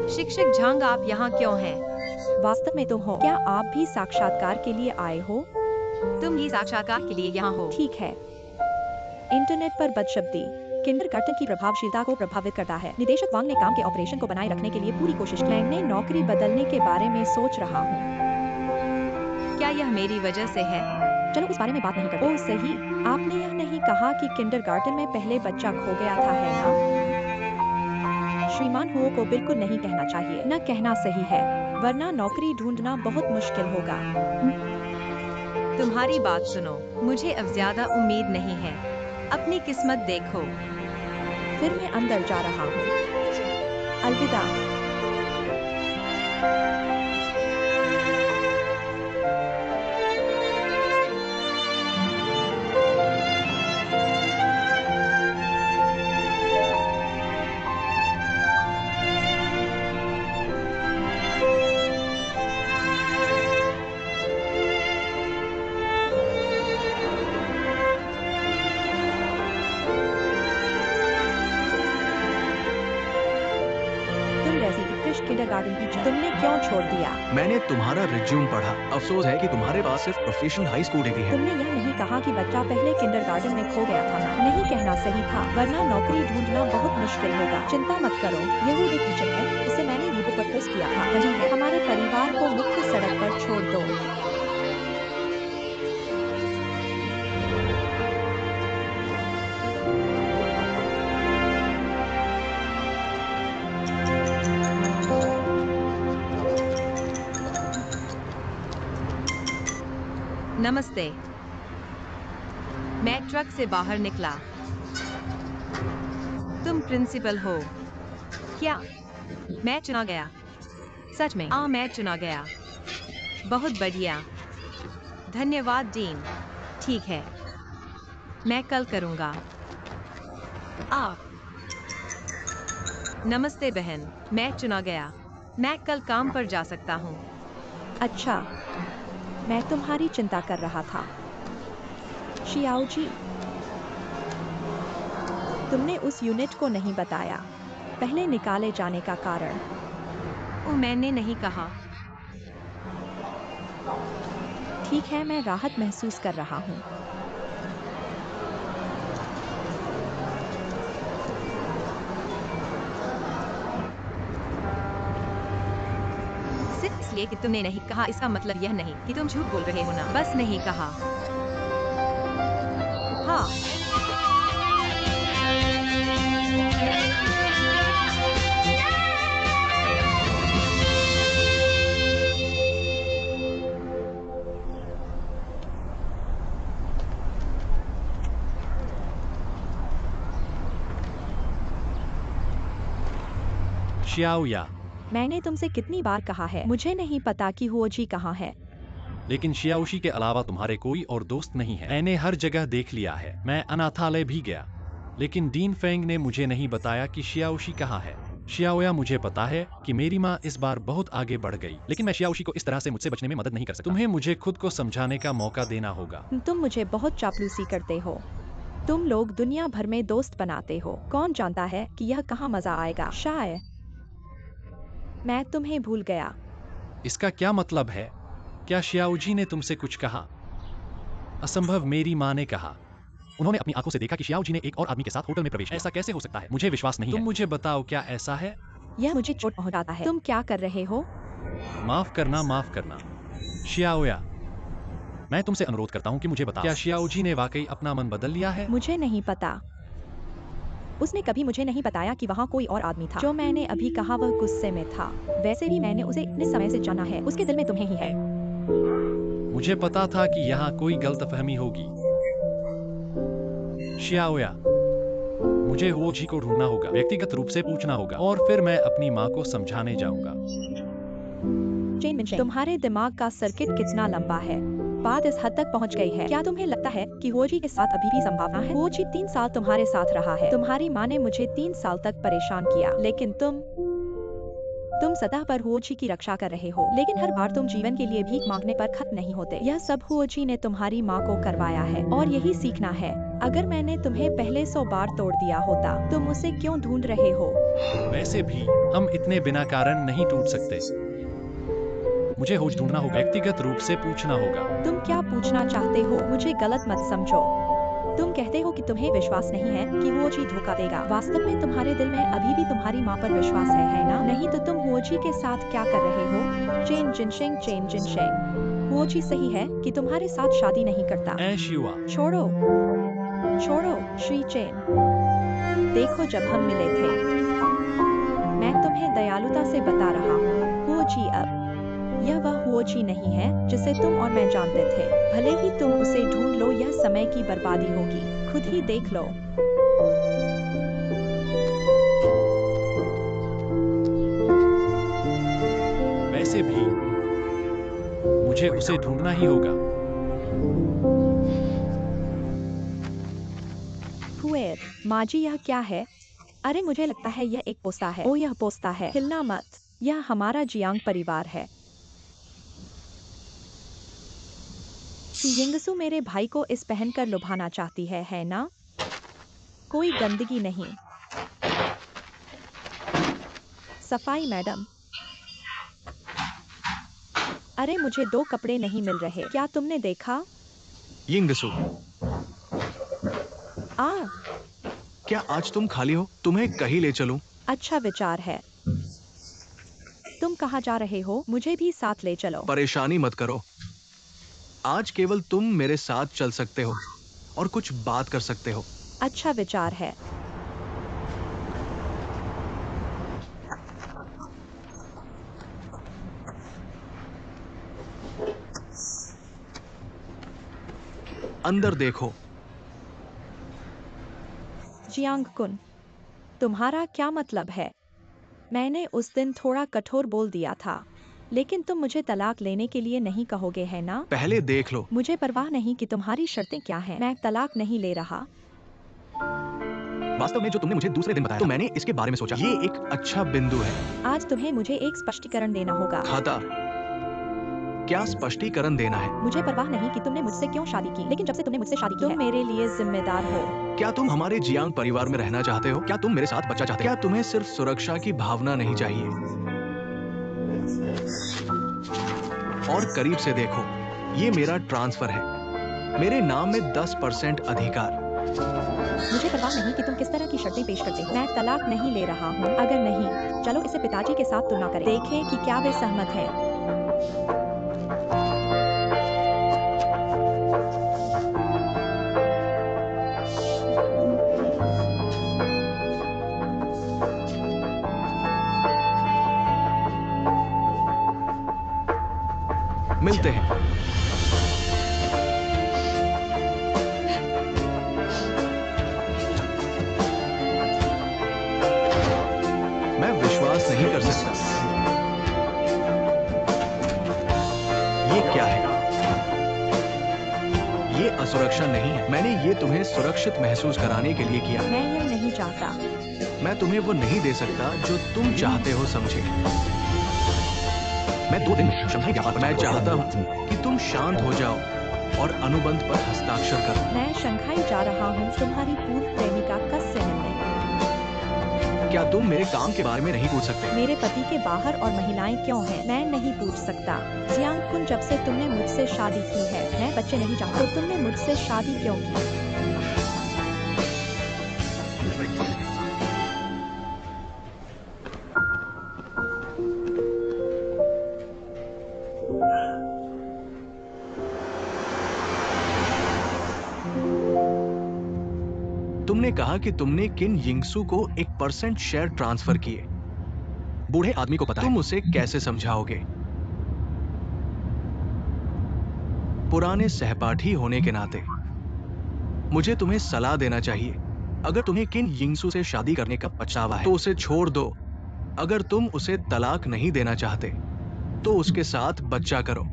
शिक्षक झांग, आप यहाँ क्यों हैं? वास्तव में तुम हो? क्या आप भी साक्षात्कार के लिए आए हो? तुम ही साक्षात्कार के लिए यहाँ हो। ठीक है। इंटरनेट पर बदशब्दी किंडरगार्टन की प्रभावशीलता को प्रभावित करता है। निदेशक वांग ने काम के ऑपरेशन को बनाए रखने के लिए पूरी कोशिश की। मैं नौकरी बदलने के बारे में सोच रहा हूँ। क्या यह मेरी वजह से है? चलो उस बारे में बात नहीं करते। ओह सही, आपने यह नहीं कहा कि किंडरगार्टन में पहले बच्चा खो गया था, है ना? श्रीमान हुओ को बिल्कुल नहीं कहना चाहिए। न कहना सही है, वरना नौकरी ढूंढना बहुत मुश्किल होगा। तुम्हारी बात सुनो, मुझे अब ज्यादा उम्मीद नहीं है। अपनी किस्मत देखो। फिर मैं अंदर जा रहा हूँ। अलविदा। तुम जैसी उत्कृष्ट किंडरगार्टन टीचर, तुमने क्यों छोड़ दिया? मैंने तुम्हारा रिज्यूम पढ़ा। अफसोस है कि तुम्हारे पास सिर्फ प्रोफेशनल हाई स्कूल डिग्री है। तुमने यह नहीं कहा कि बच्चा पहले किंडरगार्टन में खो गया था ना? नहीं कहना सही था, वरना नौकरी ढूंढना बहुत मुश्किल होगा। चिंता मत करो, यह एक टीचर है, इसे मैंने ईबुक पर पोस्ट किया था। वही है, हमारे परिवार को मुख्य सड़क पर छोड़ दो। नमस्ते। मैं ट्रक से बाहर निकला। तुम प्रिंसिपल हो क्या? मैं चुना गया। सच में? मैं चुना गया। बहुत बढ़िया। धन्यवाद डीन। ठीक है, मैं कल करूँगा। नमस्ते बहन, मैं चुना गया। मैं कल काम पर जा सकता हूँ। अच्छा, मैं तुम्हारी चिंता कर रहा था। शियाओ जी, तुमने उस यूनिट को नहीं बताया पहले निकाले जाने का कारण। मैंने नहीं कहा। ठीक है, मैं राहत महसूस कर रहा हूँ। सिर्फ इसलिए कि तुमने नहीं कहा इसका मतलब यह नहीं कि तुम झूठ बोल रहे हो ना। बस नहीं कहा। हाँ। शियाओया, मैंने तुमसे कितनी बार कहा है, मुझे नहीं पता कि हुओ जी कहाँ है। लेकिन शियाओशी के अलावा तुम्हारे कोई और दोस्त नहीं है। मैंने हर जगह देख लिया है। मैं अनाथालय भी गया, लेकिन डीन फेंग ने मुझे नहीं बताया कि शियाओशी कहाँ है। शियाओया, मुझे पता है कि मेरी माँ इस बार बहुत आगे बढ़ गई, लेकिन मैं शियाओशी को इस तरह से मुझसे बचने में मदद नहीं कर सकता। तुम्हें मुझे खुद को समझाने का मौका देना होगा। तुम मुझे बहुत चापलूसी करते हो। तुम लोग दुनिया भर में दोस्त बनाते हो। कौन जानता है कि यह कहाँ मजा आएगा। शायद मैं तुम्हें भूल गया। इसका क्या मतलब है? क्या शियाओजी ने तुमसे कुछ कहा? असंभव, मेरी माँ ने कहा। उन्होंने अपनी आंखों से देखा कि शियाओजी ने एक और आदमी के साथ होटल में प्रवेश किया। ऐसा कैसे हो सकता है? मुझे विश्वास नहीं है। तुम मुझे बताओ, क्या ऐसा है? यह मुझे चोट पहुंचाता है। तुम क्या कर रहे हो? माफ करना, माफ करना। शियाओया, मैं तुमसे अनुरोध करता हूँ कि मुझे बताओ, क्या शियाओजी ने वाकई अपना मन बदल लिया है? मुझे नहीं पता। उसने कभी मुझे नहीं बताया कि वहाँ कोई और आदमी था। जो मैंने अभी कहा वह गुस्से में था। वैसे भी मैंने उसे इतने समय से जाना है, उसके दिल में तुम्हें ही है। मुझे पता था कि यहाँ कोई गलतफहमी होगी। शियाओया, मुझे हुओजी को ढूंढना होगा, व्यक्तिगत रूप से पूछना होगा, और फिर मैं अपनी माँ को समझाने जाऊंगा। चेन मिनशेन, तुम्हारे दिमाग का सर्किट कितना लंबा है? बात इस हद तक पहुंच गई है। क्या तुम्हें लगता है कि हुओजी के साथ अभी भी संभावना है? हुओजी 3 साल तुम्हारे साथ रहा है। तुम्हारी माँ ने मुझे 3 साल तक परेशान किया, लेकिन तुम सतह पर हुओजी की रक्षा कर रहे हो, लेकिन हर बार तुम जीवन के लिए भीख मांगने पर खत्म नहीं होते। यह सब हुओजी ने तुम्हारी माँ को करवाया है, और यही सीखना है। अगर मैंने तुम्हें पहले 100 बार तोड़ दिया होता, तुम उसे क्यों ढूंढ रहे हो? वैसे भी हम इतने बिना कारण नहीं टूट सकते। मुझे खोज ढूंढना होगा, व्यक्तिगत रूप से पूछना होगा। तुम क्या पूछना चाहते हो? मुझे गलत मत समझो। तुम कहते हो कि तुम्हें विश्वास नहीं है कि हुओजी धोखा देगा। वास्तव में तुम्हारे दिल में अभी भी तुम्हारी माँ पर विश्वास है ना? नहीं तो तुम हुओजी के साथ क्या कर रहे हो? चेन जिनशेंग। हुओजी सही है कि तुम्हारे साथ शादी नहीं करता। शियुआ, छोड़ो श्री चेन। देखो, जब हम मिले थे, मैं तुम्हें दयालुता से बता रहा हूँ, हुओजी अब यह वह हुओजी नहीं है जिसे तुम और मैं जानते थे। भले ही तुम उसे ढूंढ लो, यह समय की बर्बादी होगी। खुद ही देख लो। वैसे भी मुझे उसे ढूंढना ही होगा। हुएर, माजी यह क्या है? अरे मुझे लगता है यह एक पोस्ता है। ओ यह पोस्ता है, हिलना मत। यह हमारा जियांग परिवार है। यिंगसू मेरे भाई को इस पहनकर लुभाना चाहती है ना? कोई गंदगी नहीं। सफाई मैडम। अरे मुझे 2 कपड़े नहीं मिल रहे। क्या तुमने देखा? यिंगसू, आ, क्या आज तुम खाली हो? तुम्हें कहीं ले चलूं? अच्छा विचार है। तुम कहाँ जा रहे हो? मुझे भी साथ ले चलो। परेशानी मत करो। आज केवल तुम मेरे साथ चल सकते हो और कुछ बात कर सकते हो। अच्छा विचार है। अंदर देखो। जियांग कुन, तुम्हारा क्या मतलब है? मैंने उस दिन थोड़ा कठोर बोल दिया था, लेकिन तुम मुझे तलाक लेने के लिए नहीं कहोगे है ना? पहले देख लो। मुझे परवाह नहीं कि तुम्हारी शर्तें क्या हैं। मैं तलाक नहीं ले रहा। वास्तव में जो तुमने मुझे दूसरे दिन बताया तो मैंने इसके बारे में सोचा। ये एक अच्छा बिंदु है। आज तुम्हें मुझे एक स्पष्टीकरण देना होगा। खाता, क्या स्पष्टीकरण देना है? मुझे परवाह नहीं कि तुमने मुझसे क्यों शादी की, लेकिन जब से तुमने मुझसे शादी की तुम मेरे लिए जिम्मेदार हो। क्या तुम हमारे जियांग परिवार में रहना चाहते हो? क्या तुम मेरे साथ बच्चा चाहते हो? क्या तुम्हें सिर्फ सुरक्षा की भावना नहीं चाहिए? और करीब से देखो, ये मेरा ट्रांसफर है। मेरे नाम में 10% अधिकार। मुझे परवाह नहीं कि तुम किस तरह की शर्तें पेश करते हो। मैं तलाक नहीं ले रहा हूँ। अगर नहीं, चलो इसे पिताजी के साथ तुलना करें। देखें कि क्या वे सहमत हैं। मिलते हैं। मैं विश्वास नहीं कर सकता। ये क्या है? ये असुरक्षा नहीं है। मैंने ये तुम्हें सुरक्षित महसूस कराने के लिए किया। मैं यह नहीं चाहता। मैं तुम्हें वो नहीं दे सकता जो तुम चाहते हो, समझे? मैं 2 दिन में शंघाई व्यापार पर मैं चाहता हूँ कि तुम शांत हो जाओ और अनुबंध पर हस्ताक्षर करो। मैं शंघाई जा रहा हूँ तुम्हारी पूर्व प्रेमिका कस से मिलने। क्या तुम मेरे काम के बारे में नहीं पूछ सकते? मेरे पति के बाहर और महिलाएं क्यों हैं? मैं नहीं पूछ सकता। जियांग कुन, जब से तुमने मुझसे शादी की है, मैं बच्चे नहीं चाहता। तो तुमने मुझसे शादी क्यों की? तुमने तुमने कहा कि तुमने किन यिंगसू को 1% शेयर ट्रांसफर किए। बूढ़े आदमी को पता है। तुम उसे कैसे समझाओगे? पुराने सहपाठी होने के नाते मुझे तुम्हें सलाह देना चाहिए। अगर तुम्हें किन यिंगसू से शादी करने का पछतावा है तो उसे छोड़ दो। अगर तुम उसे तलाक नहीं देना चाहते तो उसके साथ बच्चा करो।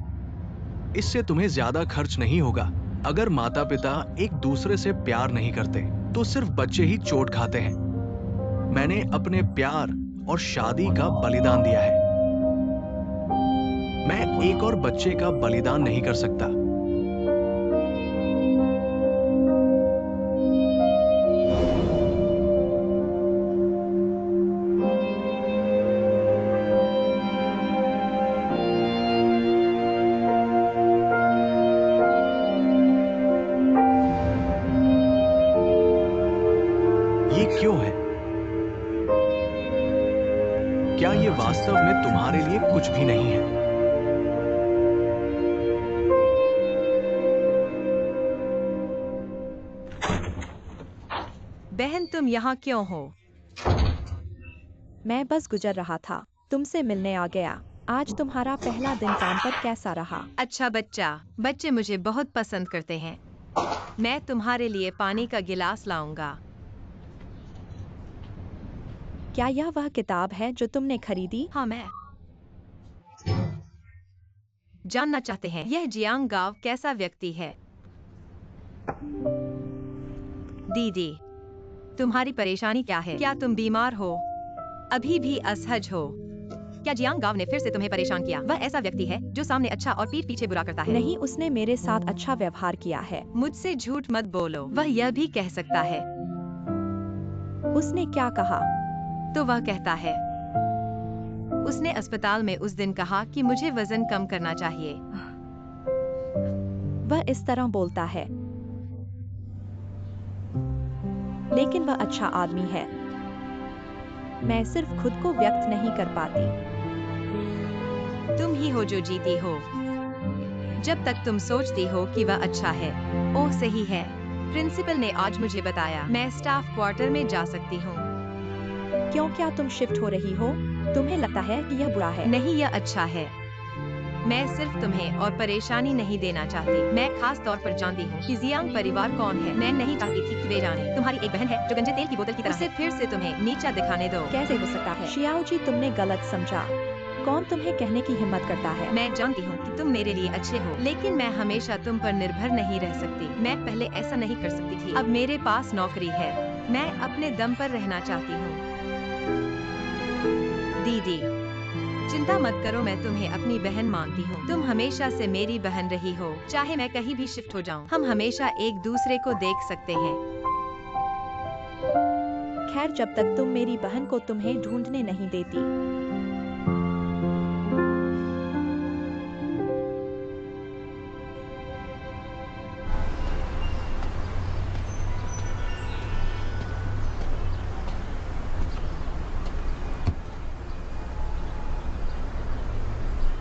इससे तुम्हें ज्यादा खर्च नहीं होगा। अगर माता पिता एक दूसरे से प्यार नहीं करते तो सिर्फ बच्चे ही चोट खाते हैं। मैंने अपने प्यार और शादी का बलिदान दिया है। मैं एक और बच्चे का बलिदान नहीं कर सकता। ये क्यों है? क्या ये वास्तव में तुम्हारे लिए कुछ भी नहीं है? बहन, तुम यहाँ क्यों हो? मैं बस गुजर रहा था, तुमसे मिलने आ गया। आज तुम्हारा पहला दिन काम पर कैसा रहा? अच्छा बच्चा, बच्चे मुझे बहुत पसंद करते हैं। मैं तुम्हारे लिए पानी का गिलास लाऊंगा। क्या यह वह किताब है जो तुमने खरीदी? हाँ, मैं जानना चाहते हैं यह जियांग गाव कैसा व्यक्ति है? दीदी, तुम्हारी परेशानी क्या है? क्या तुम बीमार हो? अभी भी असहज हो? क्या जियांग गाव ने फिर से तुम्हें परेशान किया? वह ऐसा व्यक्ति है जो सामने अच्छा और पीठ पीछे बुरा करता है। नहीं, उसने मेरे साथ अच्छा व्यवहार किया है। मुझसे झूठ मत बोलो। वह यह भी कह सकता है। उसने क्या कहा? तो वह कहता है, उसने अस्पताल में उस दिन कहा कि मुझे वजन कम करना चाहिए। वह इस तरह बोलता है, लेकिन वह अच्छा आदमी है। मैं सिर्फ खुद को व्यक्त नहीं कर पाती। तुम ही हो जो जीती हो। जब तक तुम सोचती हो कि वह अच्छा है। ओह सही है, प्रिंसिपल ने आज मुझे बताया मैं स्टाफ क्वार्टर में जा सकती हूँ। क्यों, क्या तुम शिफ्ट हो रही हो? तुम्हें लगता है कि यह बुरा है? नहीं, यह अच्छा है। मैं सिर्फ तुम्हें और परेशानी नहीं देना चाहती। मैं खास तौर पर जानती हूँ कि जियांग परिवार कौन है। मैं नहीं चाहती थी कि वे जाने। तुम्हारी एक बहन है जो गंजे तेल की बोतल की तरह है। उसे फिर से तुम्हें नीचा दिखाने दो। कैसे हो सकता है? शियाओ जी, तुमने गलत समझा। कौन तुम्हें कहने की हिम्मत करता है? मैं जानती हूँ कि तुम मेरे लिए अच्छे हो, लेकिन मैं हमेशा तुम पर निर्भर नहीं रह सकती। मैं पहले ऐसा नहीं कर सकती थी। अब मेरे पास नौकरी है। मैं अपने दम पर रहना चाहती हूँ। दीदी, चिंता मत करो, मैं तुम्हें अपनी बहन मानती हूँ। तुम हमेशा से मेरी बहन रही हो। चाहे मैं कहीं भी शिफ्ट हो जाऊँ, हम हमेशा एक दूसरे को देख सकते हैं। खैर, जब तक तुम मेरी बहन को तुम्हें ढूंढने नहीं देती।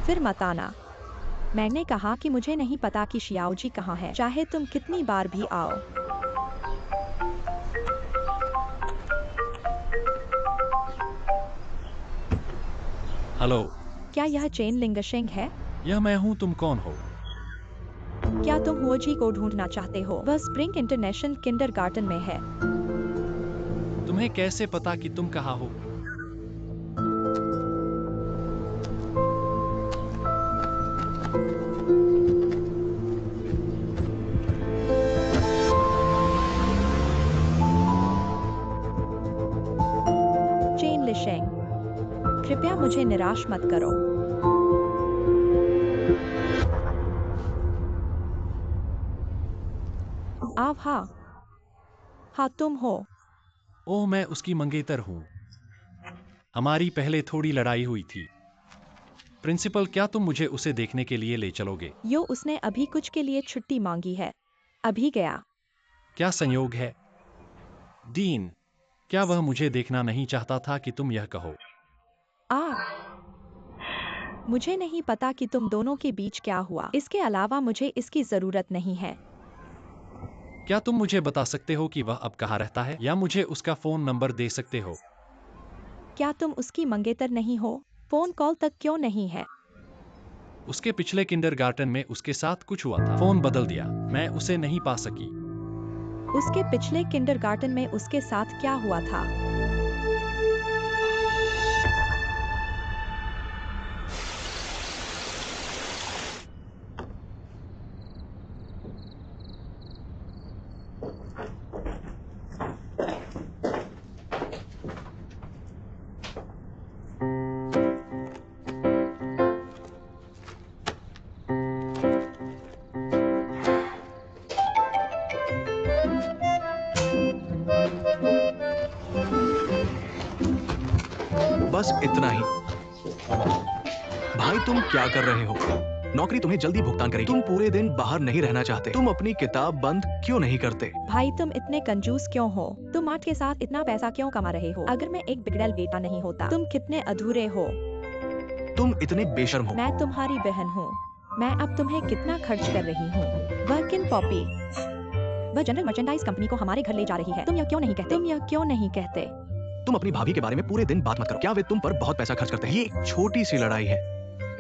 फिर मत आना। मैंने कहा कि मुझे नहीं पता कि शियाओ जी कहाँ है, चाहे तुम कितनी बार भी आओ। हेलो, क्या यह चेन लिंगशेंग है? यह मैं हूँ। तुम कौन हो? क्या तुम हुओ जी को ढूंढना चाहते हो? वह स्प्रिंग इंटरनेशनल किंडरगार्टन में है। तुम्हें कैसे पता कि तुम कहाँ हो? चेन लिशेंग, कृपया मुझे निराश मत करो। आव, हाँ तुम हो। ओह, मैं उसकी मंगेतर हूँ। हमारी पहले थोड़ी लड़ाई हुई थी। प्रिंसिपल, क्या तुम मुझे उसे देखने के लिए ले चलोगे? यो, उसने अभी कुछ के लिए छुट्टी मांगी है। अभी गया। क्या संयोग है? डीन, क्या वह मुझे देखना नहीं चाहता था कि तुम यह कहो? मुझे नहीं पता कि तुम दोनों के बीच क्या हुआ। इसके अलावा मुझे इसकी जरूरत नहीं है। क्या तुम मुझे बता सकते हो कि वह अब कहाँ रहता है, या मुझे उसका फोन नंबर दे सकते हो? क्या तुम उसकी मंगेतर नहीं हो? फोन कॉल तक क्यों नहीं है? उसके पिछले किंडरगार्टन में उसके साथ कुछ हुआ था। फोन बदल दिया। मैं उसे नहीं पा सकी। उसके पिछले किंडरगार्टन में उसके साथ क्या हुआ था? बस इतना ही। भाई तुम क्या कर रहे हो? नौकरी तुम्हें जल्दी भुगतान करेगी। तुम पूरे दिन बाहर नहीं रहना चाहते। तुम अपनी किताब बंद क्यों नहीं करते? भाई तुम इतने कंजूस क्यों हो? तुम आर्ट के साथ इतना पैसा क्यों कमा रहे हो? अगर मैं एक बिगड़ैल बेटा नहीं होता, तुम कितने अधूरे हो। तुम इतने बेशर्म हो। मैं तुम्हारी बहन हूँ। मैं अब तुम्हें कितना खर्च कर रही हूँ? वह किन पॉपी? वह जनरल मर्चेंडाइज कंपनी को हमारे घर ले जा रही है। तुम यह क्यों नहीं कहते? तुम यह क्यों नहीं कहते? तुम अपनी भाभी के बारे में पूरे दिन बात मत करो। क्या वे तुम पर बहुत पैसा खर्च करते हैं? ये एक छोटी सी लड़ाई है।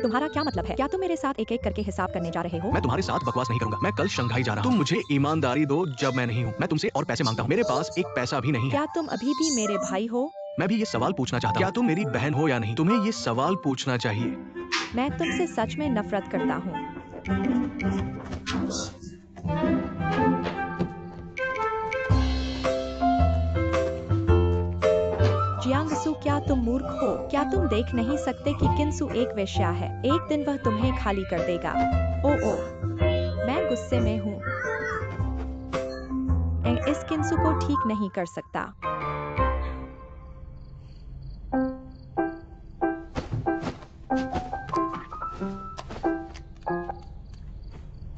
तुम्हारा क्या मतलब है? क्या तुम मेरे साथ एक एक करके हिसाब करने जा रहे हो? मैं तुम्हारे साथ बकवास नहीं करूंगा। मैं कल शंघाई जा रहा हूँ। तुम मुझे ईमानदारी दो जब मैं नहीं हूँ। मैं तुमसे और पैसे मांगता हूँ। मेरे पास एक पैसा भी नहीं है। क्या तुम अभी भी मेरे भाई हो? मैं भी ये सवाल पूछना चाहता हूँ। क्या तुम मेरी बहन हो या नहीं? तुम्हें ये सवाल पूछना चाहिए। मैं तुमसे सच में नफरत करता हूँ। जियांगसू, क्या तुम मूर्ख हो? क्या तुम देख नहीं सकते कि किंसु एक वेश्या है? एक दिन वह तुम्हें खाली कर देगा। ओ, मैं गुस्से में हूँ। इस किंसु को ठीक नहीं कर सकता।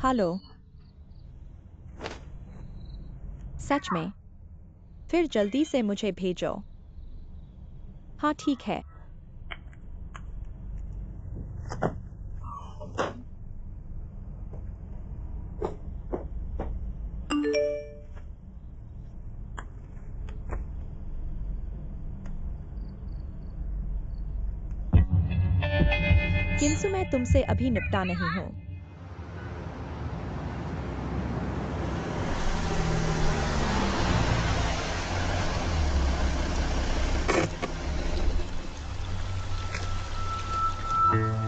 हेलो। सच में? फिर जल्दी से मुझे भेजो। हाँ ठीक है। किंसु, मैं तुमसे अभी निपटा नहीं हूँ।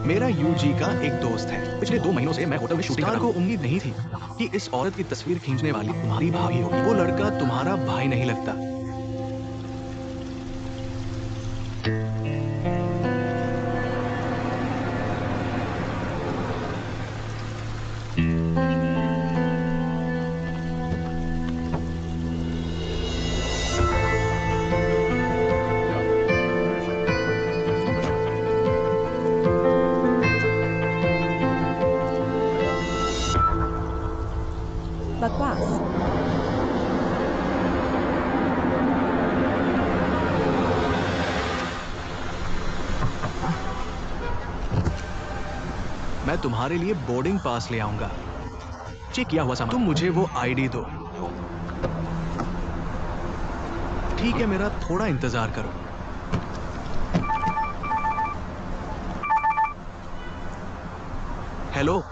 मेरा यूजी का एक दोस्त है। पिछले 2 महीनों से मैं होटल में शूटिंग कर रहा हूँ। को उम्मीद नहीं थी कि इस औरत की तस्वीर खींचने वाली तुम्हारी भाभी होगी। वो लड़का तुम्हारा भाई नहीं लगता। बकवास। मैं तुम्हारे लिए बोर्डिंग पास ले आऊंगा। चेक किया हुआ सामान। तुम मुझे वो आईडी दो। ठीक है, मेरा थोड़ा इंतजार करो। हेलो,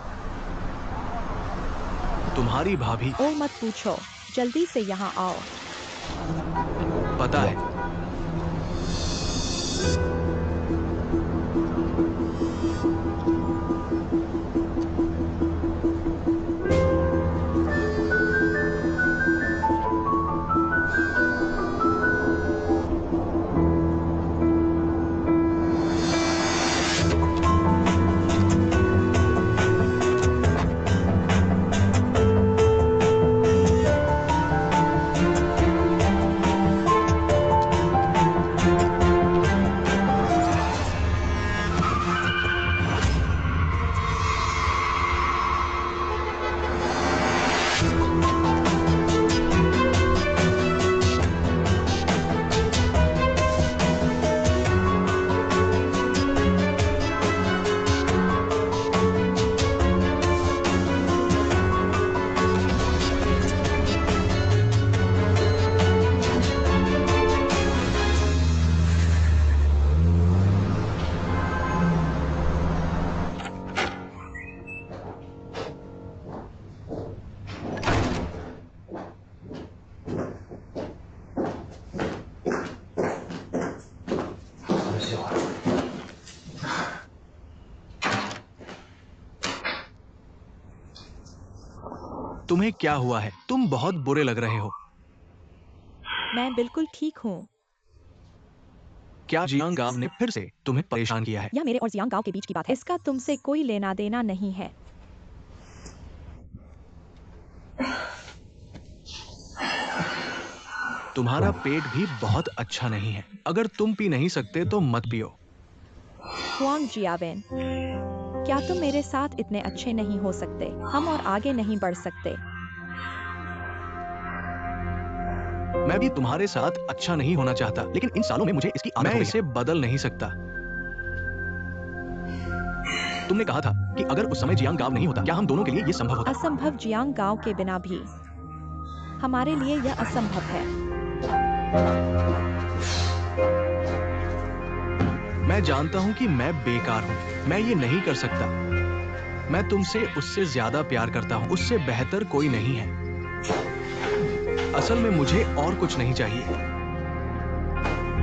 तुम्हारी भाभी। ओ मत पूछो, जल्दी से यहाँ आओ। पता है। तुम्हें क्या हुआ है? तुम बहुत बुरे लग रहे हो। मैं बिल्कुल ठीक हूँ। क्या जियांग गांव ने फिर से तुम्हें परेशान किया है? यह मेरे और जियांग गांव के बीच की बात है। इसका तुमसे कोई लेना देना नहीं है। तुम्हारा पेट भी बहुत अच्छा नहीं है। अगर तुम पी नहीं सकते तो मत पियो। हुआंग जियावेन, क्या तुम मेरे साथ इतने अच्छे नहीं हो सकते? हम और आगे नहीं बढ़ सकते। मैं भी तुम्हारे साथ अच्छा नहीं होना चाहता, लेकिन इन सालों में मुझे इसकी आदत हो गई है। मैं इसे बदल नहीं सकता। तुमने कहा था कि अगर उस समय जियांग गांव नहीं होता, क्या हम दोनों के लिए ये संभव होता? असंभव जियांग गांव के बिना भी हमारे लिए यह असंभव है। मैं जानता हूं कि मैं बेकार हूं। मैं ये नहीं कर सकता। मैं तुमसे उससे ज्यादा प्यार करता हूं। उससे बेहतर कोई नहीं है। असल में मुझे और कुछ नहीं चाहिए।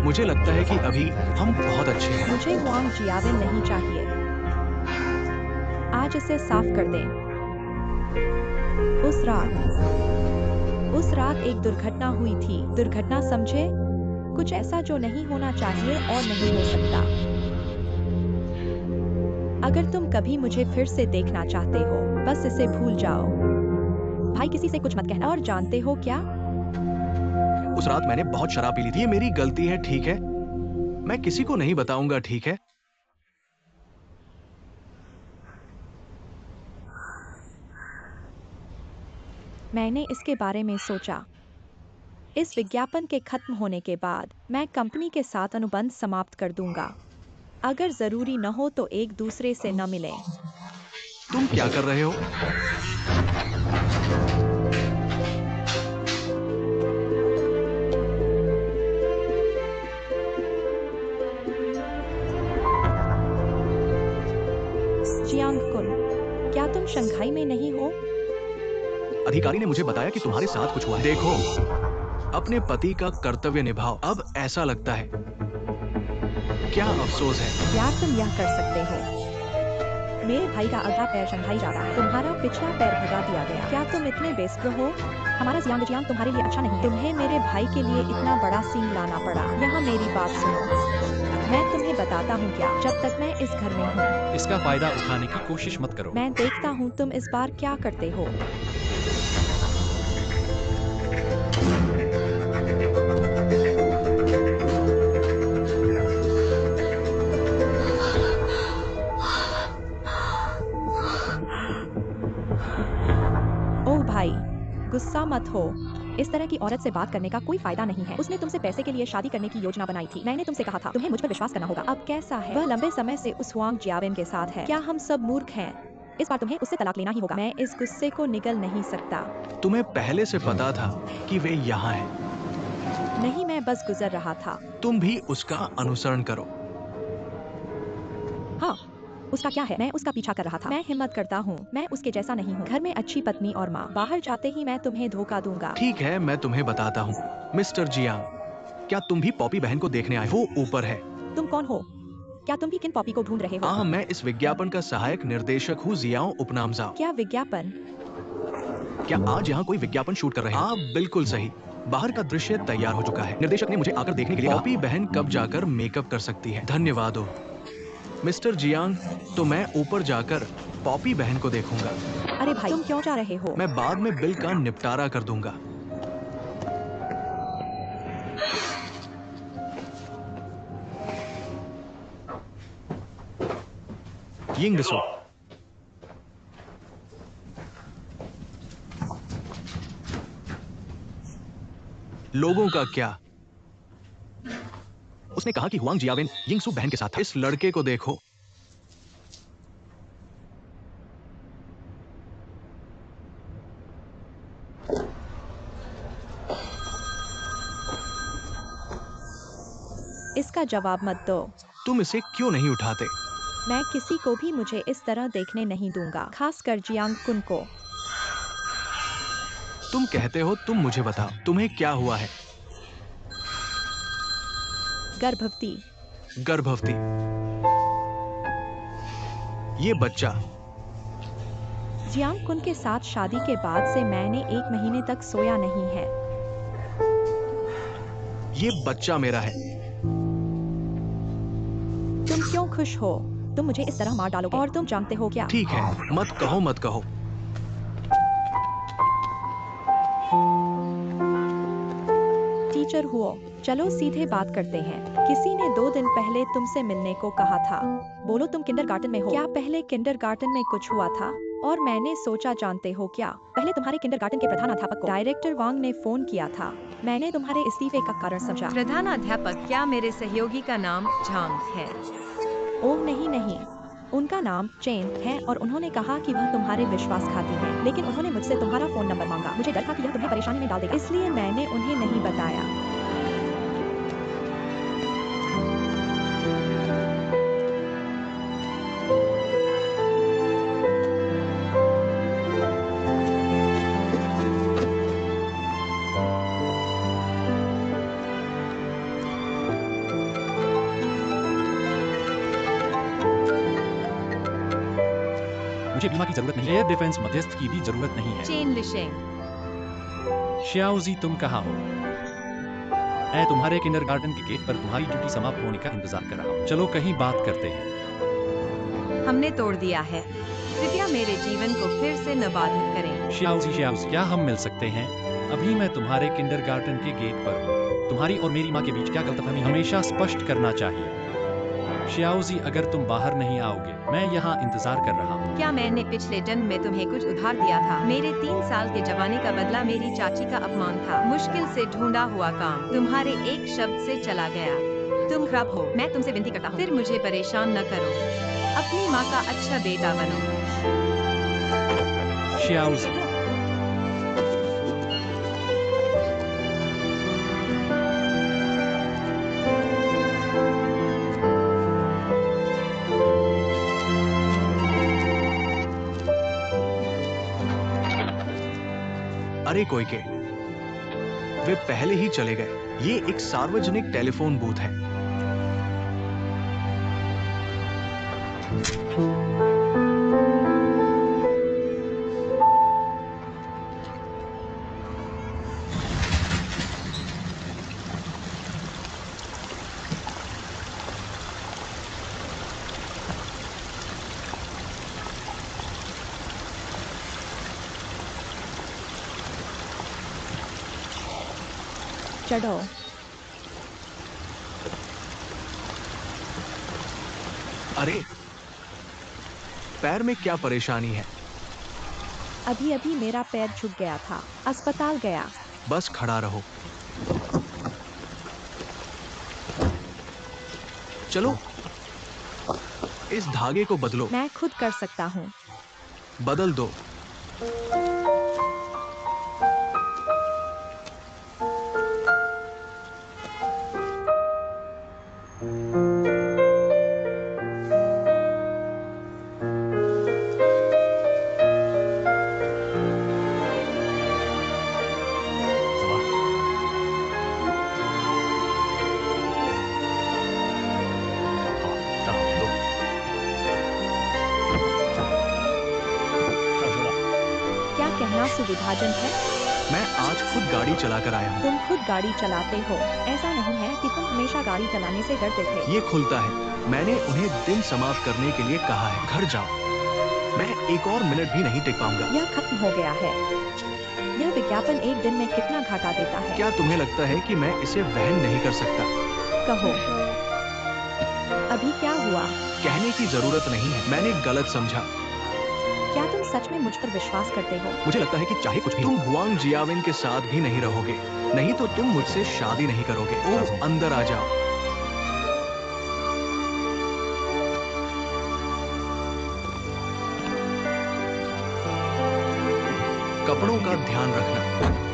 मुझे लगता है कि अभी हम बहुत अच्छे हैं। मुझे हुआंग जियावेन नहीं चाहिए। आज इसे साफ कर दें। उस रात एक दुर्घटना हुई थी। दुर्घटना समझे? कुछ ऐसा जो नहीं होना चाहिए और नहीं हो सकता। अगर तुम कभी मुझे फिर से देखना चाहते हो, बस इसे भूल जाओ। भाई, किसी से कुछ मत कहना। और जानते हो क्या? उस रात मैंने बहुत शराब पी ली थी। ये मेरी गलती है, ठीक है? मैं किसी को नहीं बताऊंगा, ठीक है? मैंने इसके बारे में सोचा। इस विज्ञापन के खत्म होने के बाद मैं कंपनी के साथ अनुबंध समाप्त कर दूंगा। अगर जरूरी न हो तो एक दूसरे से न मिलें। तुम क्या कर रहे हो? जियांग कुन, क्या तुम शंघाई में नहीं हो? अधिकारी ने मुझे बताया कि तुम्हारे साथ कुछ हुआ है। देखो, अपने पति का कर्तव्य निभाओ। अब ऐसा लगता है। क्या अफसोस है। यार, तुम यह कर सकते हो। मेरे भाई का अगला पैर शंघाई जा रहा है। तुम्हारा पिछला पैर भगा दिया गया। क्या तुम इतने बेस्ब्रो हो? हमारा जियांग तुम्हारे लिए अच्छा नहीं है। तुम्हें मेरे भाई के लिए इतना बड़ा सीन लाना पड़ा। यहाँ मेरी बात सुनो। मैं तुम्हें बताता हूँ क्या, जब तक मैं इस घर में हूँ। इसका फायदा उठाने की कोशिश मत करो। मैं देखता हूँ तुम इस बार क्या करते हो। ओह भाई, गुस्सा मत हो। इस तरह की औरत से बात करने का कोई फायदा नहीं है। उसने तुमसे पैसे के लिए शादी करने की योजना बनाई थी। मैंने तुमसे कहा था तुम्हें मुझ पर विश्वास करना होगा। अब कैसा है? वह लंबे समय से उस हुआंग जियावेन के साथ है। क्या हम सब मूर्ख हैं? इस बार तुम्हें उससे तलाक लेना ही होगा। मैं इस गुस्से को निगल नहीं सकता। तुम्हें पहले से पता था कि वे यहाँ हैं। नहीं, मैं बस गुजर रहा था। तुम भी उसका अनुसरण करो। हाँ, उसका क्या है? मैं उसका पीछा कर रहा था। मैं हिम्मत करता हूँ। मैं उसके जैसा नहीं हूँ। घर में अच्छी पत्नी और माँ। बाहर जाते ही मैं तुम्हें धोखा दूंगा। ठीक है, मैं तुम्हें बताता हूँ। मिस्टर जियांग, क्या तुम भी पॉपी बहन को देखने आए? वो ऊपर है। तुम कौन हो? क्या तुम भी किन पॉपी को ढूंढ रहे हो? हाँ, मैं इस विज्ञापन का सहायक निर्देशक हूँ, जियाओ उपनामजाओ। क्या विज्ञापन? क्या आज यहाँ कोई विज्ञापन शूट कर रहे हैं? आप बिल्कुल सही। बाहर का दृश्य तैयार हो चुका है। निर्देशक ने मुझे आकर देखने के लिए कहा। पॉपी बहन कब जाकर मेकअप कर सकती है। धन्यवाद हो मिस्टर जियांग। तो मैं ऊपर जाकर पॉपी बहन को देखूंगा। अरे भाई, तुम क्यों जा रहे हो? मैं बाद में बिल का निपटारा कर दूंगा। यिंगसू, लोगों का क्या? उसने कहा कि हुआंग जियावेन यिंगसू बहन के साथ था। इस लड़के को देखो। इसका जवाब मत दो। तुम इसे क्यों नहीं उठाते? मैं किसी को भी मुझे इस तरह देखने नहीं दूंगा, खासकर जियांग कुन को। तुम कहते हो, तुम मुझे बताओ, तुम्हें क्या हुआ है? गर्भवती। गर्भवती। ये बच्चा जियांग कुन के साथ शादी के बाद से मैंने 1 महीने तक सोया नहीं है। ये बच्चा मेरा है। तुम क्यों खुश हो? तुम मुझे इस तरह मार डालोगे और तुम जानते हो क्या? ठीक है, मत कहो मत कहो। टीचर हुओ, चलो सीधे बात करते हैं। किसी ने 2 दिन पहले तुमसे मिलने को कहा था। बोलो तुम किंडरगार्टन में हो। क्या पहले किंडरगार्टन में कुछ हुआ था? और मैंने सोचा जानते हो क्या? पहले तुम्हारे किंडरगार्टन के प्रधानाध्यापक को डायरेक्टर वांग ने फोन किया था। मैंने तुम्हारे इस्तीफे का कारण समझा। प्रधानाध्यापक, क्या मेरे सहयोगी का नाम झांग है? ओह नहीं नहीं, उनका नाम चेन है और उन्होंने कहा कि वह तुम्हारे विश्वासघाती हैं। लेकिन उन्होंने मुझसे तुम्हारा फोन नंबर मांगा। मुझे डर था कि यह तुम्हें परेशानी में डाल देगा, इसलिए मैंने उन्हें नहीं बताया। मुझे बीमा की जरूरत नहीं है, एयर डिफेंस मध्यस्थ की भी जरूरत नहीं है। चेन लिशेंग, श्याओजी तुम कहाँ हो? मैं तुम्हारे किंडरगार्टन के गेट पर तुम्हारी ड्यूटी समाप्त होने का इंतजार कर रहा हूँ। चलो कहीं बात करते हैं। हमने तोड़ दिया है। कृपया मेरे जीवन को फिर से न बाधित करें। श्याओजी क्या हम मिल सकते हैं? अभी मैं तुम्हारे किंडरगार्टन के गेट पर हूँ। तुम्हारी और मेरी माँ के बीच क्या गलतफहमी हमेशा स्पष्ट करना चाहिए। श्याओजी अगर तुम बाहर नहीं आओगे, मैं यहाँ इंतजार कर रहा हूँ। क्या मैंने पिछले जन्म में तुम्हें कुछ उधार दिया था? मेरे 3 साल के जवानी का बदला मेरी चाची का अपमान था। मुश्किल से ढूंढा हुआ काम तुम्हारे एक शब्द से चला गया। तुम खराब हो। मैं तुमसे विनती करता हूँ, फिर मुझे परेशान न करो। अपनी माँ का अच्छा बेटा बनो। श्याओजी अरे कोई के, वे पहले ही चले गए। ये एक सार्वजनिक टेलीफोन बूथ है। चढ़ो। अरे, पैर में क्या परेशानी है? अभी अभी मेरा पैर झुक गया था, अस्पताल गया। बस खड़ा रहो। चलो, इस धागे को बदलो। मैं खुद कर सकता हूँ। बदल दो। क्या कहना सुविधाजनक है? मैं आज खुद गाड़ी चलाकर आया हूँ। तुम खुद गाड़ी चलाते हो। ऐसा नहीं है कि तुम हमेशा गाड़ी चलाने से डरते थे। ये खुलता है। मैंने उन्हें दिन समाप्त करने के लिए कहा है। घर जाओ। मैं एक और मिनट भी नहीं टिक पाऊंगा। यह खत्म हो गया है। यह विज्ञापन एक दिन में कितना घाटा देता है? क्या तुम्हें लगता है कि मैं इसे वहन नहीं कर सकता? कहो, अभी क्या हुआ? कहने की जरूरत नहीं है। मैंने गलत समझा। क्या तुम सच में मुझ पर विश्वास करते हो? मुझे लगता है कि चाहे कुछ भी तुम हुआंग जियाविन के साथ भी नहीं रहोगे। नहीं तो तुम मुझसे शादी नहीं करोगे। ओह, अंदर आ जाओ। कपड़ों का ध्यान रखना।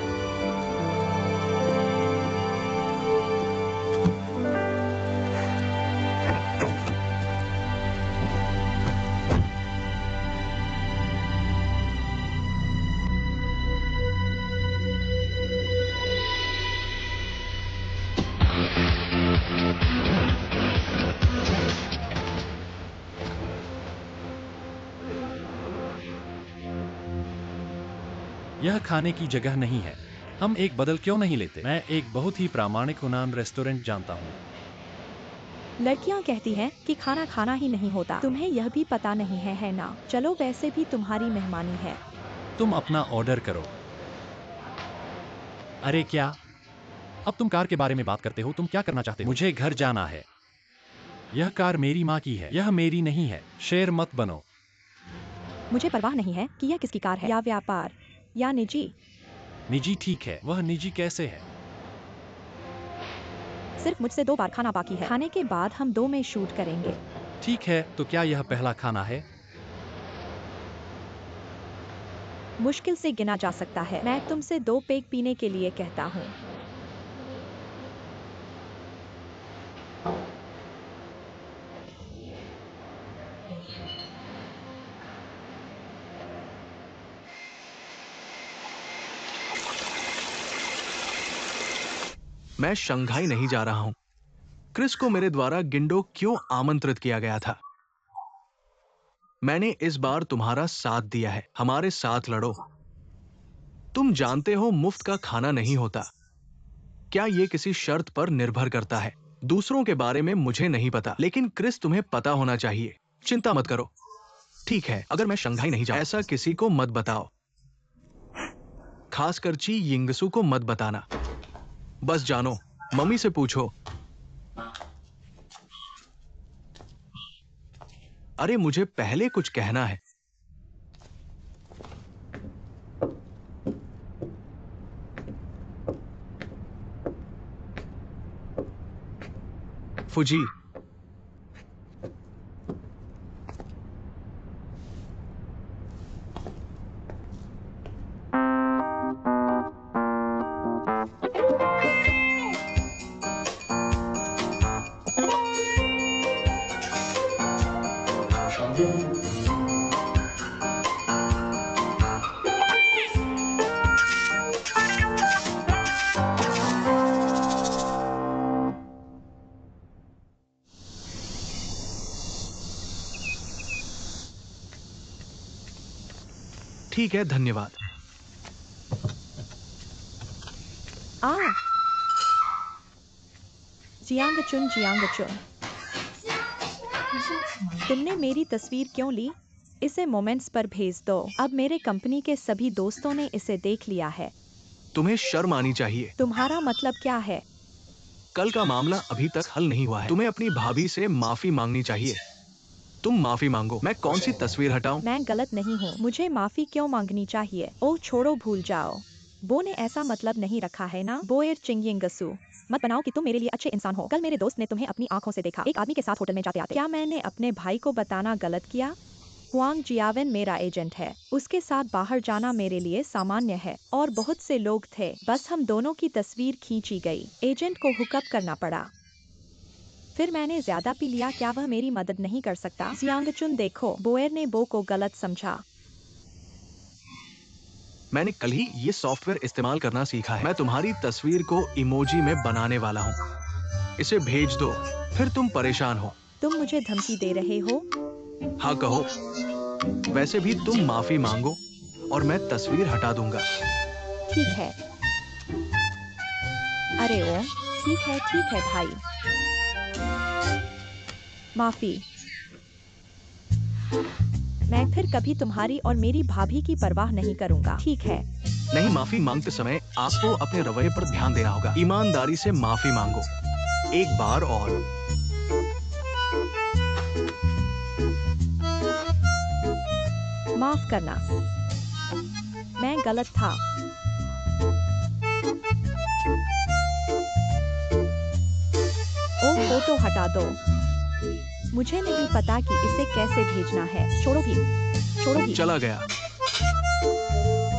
यह खाने की जगह नहीं है। हम एक बदल क्यों नहीं लेते? मैं एक बहुत ही प्रामाणिक यूनान रेस्टोरेंट जानता हूँ। लड़कियां कहती हैं कि खाना खाना ही नहीं होता। तुम्हें यह भी पता नहीं है ना? चलो, वैसे भी तुम्हारी मेहमानी है। तुम अपना ऑर्डर करो। अरे क्या? अब तुम कार के बारे में बात करते हो। तुम क्या करना चाहते हो? मुझे घर जाना है। यह कार मेरी माँ की है, यह मेरी नहीं है। शेर मत बनो। मुझे परवाह नहीं है कि यह किसकी कार है, या व्यापार या निजी। निजी ठीक है। वह निजी कैसे है? सिर्फ मुझसे 2 बार खाना बाकी है। खाने के बाद हम 2 में शूट करेंगे। ठीक है, तो क्या यह पहला खाना है? मुश्किल से गिना जा सकता है। मैं तुमसे 2 पेग पीने के लिए कहता हूँ। मैं शंघाई नहीं जा रहा हूं। क्रिस को मेरे द्वारा गिंडो क्यों आमंत्रित किया गया था? मैंने इस बार तुम्हारा साथ दिया है। हमारे साथ लड़ो। तुम जानते हो मुफ्त का खाना नहीं होता। क्या ये किसी शर्त पर निर्भर करता है? दूसरों के बारे में मुझे नहीं पता, लेकिन क्रिस तुम्हें पता होना चाहिए। चिंता मत करो। ठीक है, अगर मैं शंघाई नहीं जाऊं, ऐसा किसी को मत बताओ। खासकर ची यिंगसू को मत बताना। बस जानो, मम्मी से पूछो। अरे मुझे पहले कुछ कहना है। फुजी, ठीक है, धन्यवाद। आ जियांगचुन, जियांगचुन, तुमने मेरी तस्वीर क्यों ली? इसे मोमेंट्स पर भेज दो। अब मेरे कंपनी के सभी दोस्तों ने इसे देख लिया है। तुम्हें शर्म आनी चाहिए। तुम्हारा मतलब क्या है? कल का मामला अभी तक हल नहीं हुआ है। तुम्हें अपनी भाभी से माफी मांगनी चाहिए। तुम माफी मांगो। मैं कौन सी तस्वीर हटाऊं? मैं गलत नहीं हूँ। मुझे माफी क्यों मांगनी चाहिए? ओह छोड़ो, भूल जाओ। बो ने ऐसा मतलब नहीं रखा है ना? बोएर चिंगयिंगसू, मत बनाओ कि तुम मेरे लिए अच्छे इंसान हो। कल मेरे दोस्त ने तुम्हें अपनी आंखों से देखा, एक आदमी के साथ होटल में जाते आते। क्या मैंने अपने भाई को बताना गलत किया? हुआंग जियावेन मेरा एजेंट है। उसके साथ बाहर जाना मेरे लिए सामान्य है। और बहुत से लोग थे, बस हम दोनों की तस्वीर खींची गई। एजेंट को हुकअप करना पड़ा। फिर मैंने ज्यादा पी लिया। क्या वह मेरी मदद नहीं कर सकता? जियांगचुन देखो, बोएर ने बो को गलत समझा। मैंने कल ही ये सॉफ्टवेयर इस्तेमाल करना सीखा है। मैं तुम्हारी तस्वीर को इमोजी में बनाने वाला हूँ। इसे भेज दो, फिर तुम परेशान हो। तुम मुझे धमकी दे रहे हो? हाँ कहो। वैसे भी तुम माफी मांगो और मैं तस्वीर हटा दूंगा। ठीक है। अरे ओ, ठीक है भाई। माफी। मैं फिर कभी तुम्हारी और मेरी भाभी की परवाह नहीं करूंगा, ठीक है? नहीं, माफी मांगते समय आपको अपने रवैये पर ध्यान देना होगा। ईमानदारी से माफी मांगो, एक बार और। माफ करना, मैं गलत था। ओ फोटो हटा दो। मुझे नहीं पता कि इसे कैसे भेजना है। छोड़ो भी। चला गया।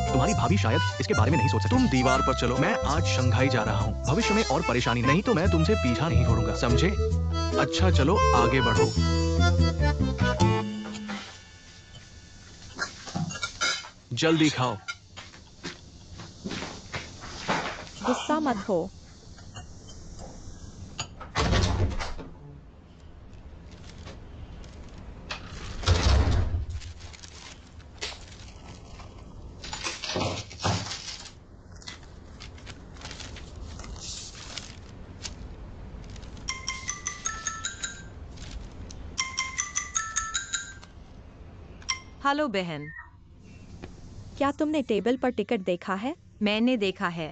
तुम्हारी भाभी शायद इसके बारे में नहीं सोच सकती। तुम दीवार पर चलो। मैं आज शंघाई जा रहा हूँ। भविष्य में और परेशानी नहीं तो मैं तुमसे पीछा नहीं छोड़ूंगा, समझे? अच्छा चलो आगे बढ़ो। जल्दी खाओ। गुस्सा मत हो। हेलो बहन, क्या तुमने टेबल पर टिकट देखा है? मैंने देखा है।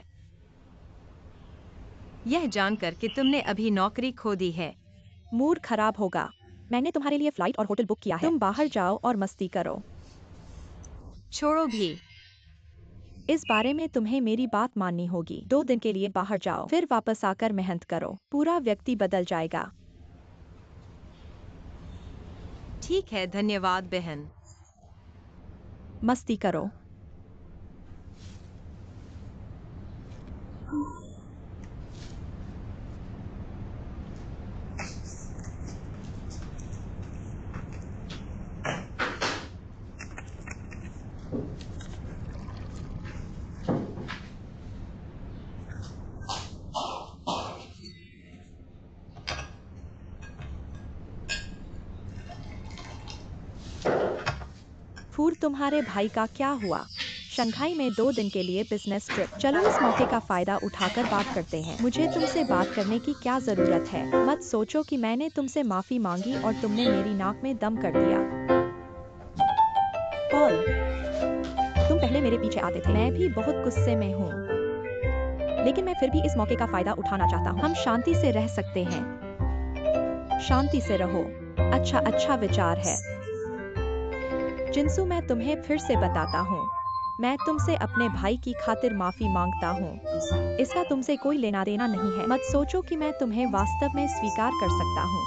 यह जानकर कि तुमने अभी नौकरी खो दी है। मूड खराब होगा। मैंने तुम्हारे लिए फ्लाइट और होटल बुक किया है। तुम बाहर जाओ और मस्ती करो। छोड़ो भी। इस बारे में तुम्हें मेरी बात माननी होगी। 2 दिन के लिए बाहर जाओ, फिर वापस आकर मेहनत करो। पूरा व्यक्ति बदल जाएगा। ठीक है, धन्यवाद बहन। मस्ती करो। फूर, तुम्हारे भाई का क्या हुआ? शंघाई में 2 दिन के लिए बिजनेस ट्रिप। चलो इस मौके का फायदा उठाकर बात करते हैं। मुझे तुमसे बात करने की क्या जरूरत है? मत सोचो कि मैंने तुमसे माफी मांगी और तुमने मेरी नाक में दम कर दिया। पॉल, तुम पहले मेरे पीछे आते थे। मैं भी बहुत गुस्से में हूँ, लेकिन मैं फिर भी इस मौके का फायदा उठाना चाहता हूँ। हम शांति से रह सकते हैं। शांति से रहो। अच्छा विचार है। जिनसू, मैं तुम्हें फिर से बताता हूँ, मैं तुमसे अपने भाई की खातिर माफी मांगता हूँ। इसका तुमसे कोई लेना देना नहीं है। मत सोचो कि मैं तुम्हें वास्तव में स्वीकार कर सकता हूँ।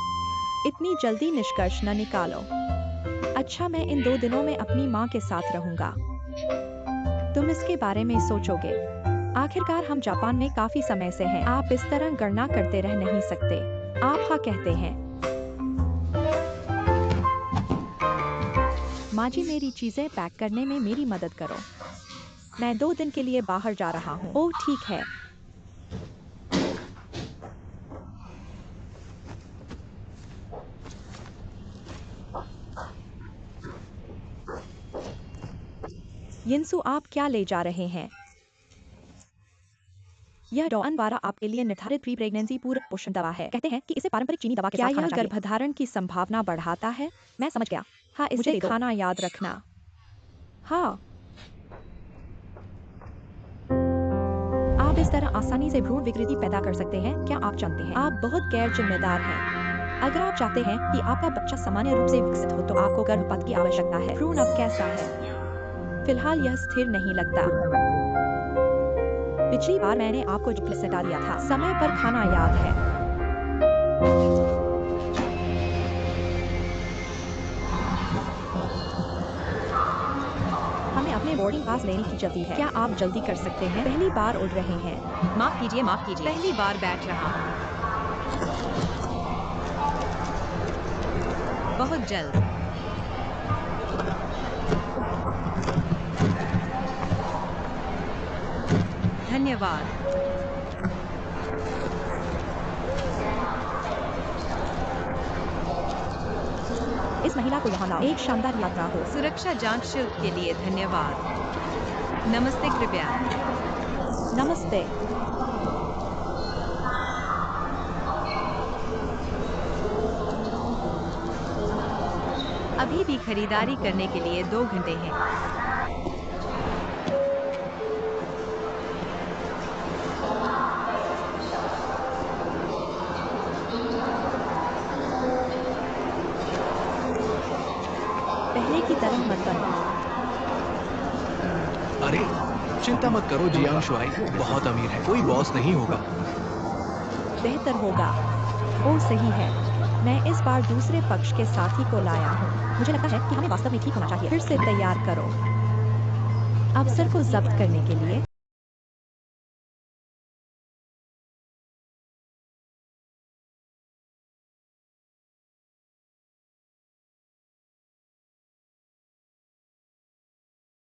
इतनी जल्दी निष्कर्ष न निकालो। अच्छा, मैं इन 2 दिनों में अपनी माँ के साथ रहूंगा। तुम इसके बारे में सोचोगे। आखिरकार हम जापान में काफी समय से हैं। आप इस तरह गणना करते रह नहीं सकते। आप हाँ कहते हैं। माँ जी, मेरी चीजें पैक करने में मेरी मदद करो। मैं 2 दिन के लिए बाहर जा रहा हूँ। ओह ठीक है। यिनसू, आप क्या ले जा रहे हैं? यह डॉन द्वारा आपके लिए निर्धारित प्री प्रेगनेंसी पूरक पोषण दवा है। कहते हैं कि इसे पारंपरिक चीनी दवा के साथ खाना चाहिए। क्या यह गर्भधारण की संभावना बढ़ाता है? मैं समझ गया। हाँ, इसे खाना याद रखना। हाँ, आप इस तरह आसानी से भ्रूण विकृति पैदा कर सकते हैं। क्या आप जानते हैं, आप बहुत गैर जिम्मेदार हैं। अगर आप चाहते हैं कि आपका बच्चा सामान्य रूप से विकसित हो, तो आपको गर्भपात की आवश्यकता है। भ्रूण अब कैसा है? फिलहाल यह स्थिर नहीं लगता। पिछली बार मैंने आपको जो प्लेसेंटा दिया था, समय पर खाना याद है। हमें अपने बोर्डिंग पास लेने की जल्दी है। क्या आप जल्दी कर सकते हैं? पहली बार उड़ रहे हैं। माफ कीजिए, पहली बार बैठ रहा हूँ। बहुत जल्द। धन्यवाद। इस महिला को यहाँ लाओ। एक शानदार यात्रा हो। सुरक्षा जांच शुल्क के लिए धन्यवाद। नमस्ते, कृपया। नमस्ते। अभी भी खरीदारी करने के लिए 2 घंटे हैं। पहले की तरह मत बनो। अरे चिंता मत करो, जियांग शुआई बहुत अमीर है, कोई बॉस नहीं होगा। बेहतर होगा। ओह सही है। मैं इस बार दूसरे पक्ष के साथी को लाया हूँ। मुझे लगता है कि हमें वास्तव में ठीक होना चाहिए। फिर से तैयार करो। अवसर को जब्त करने के लिए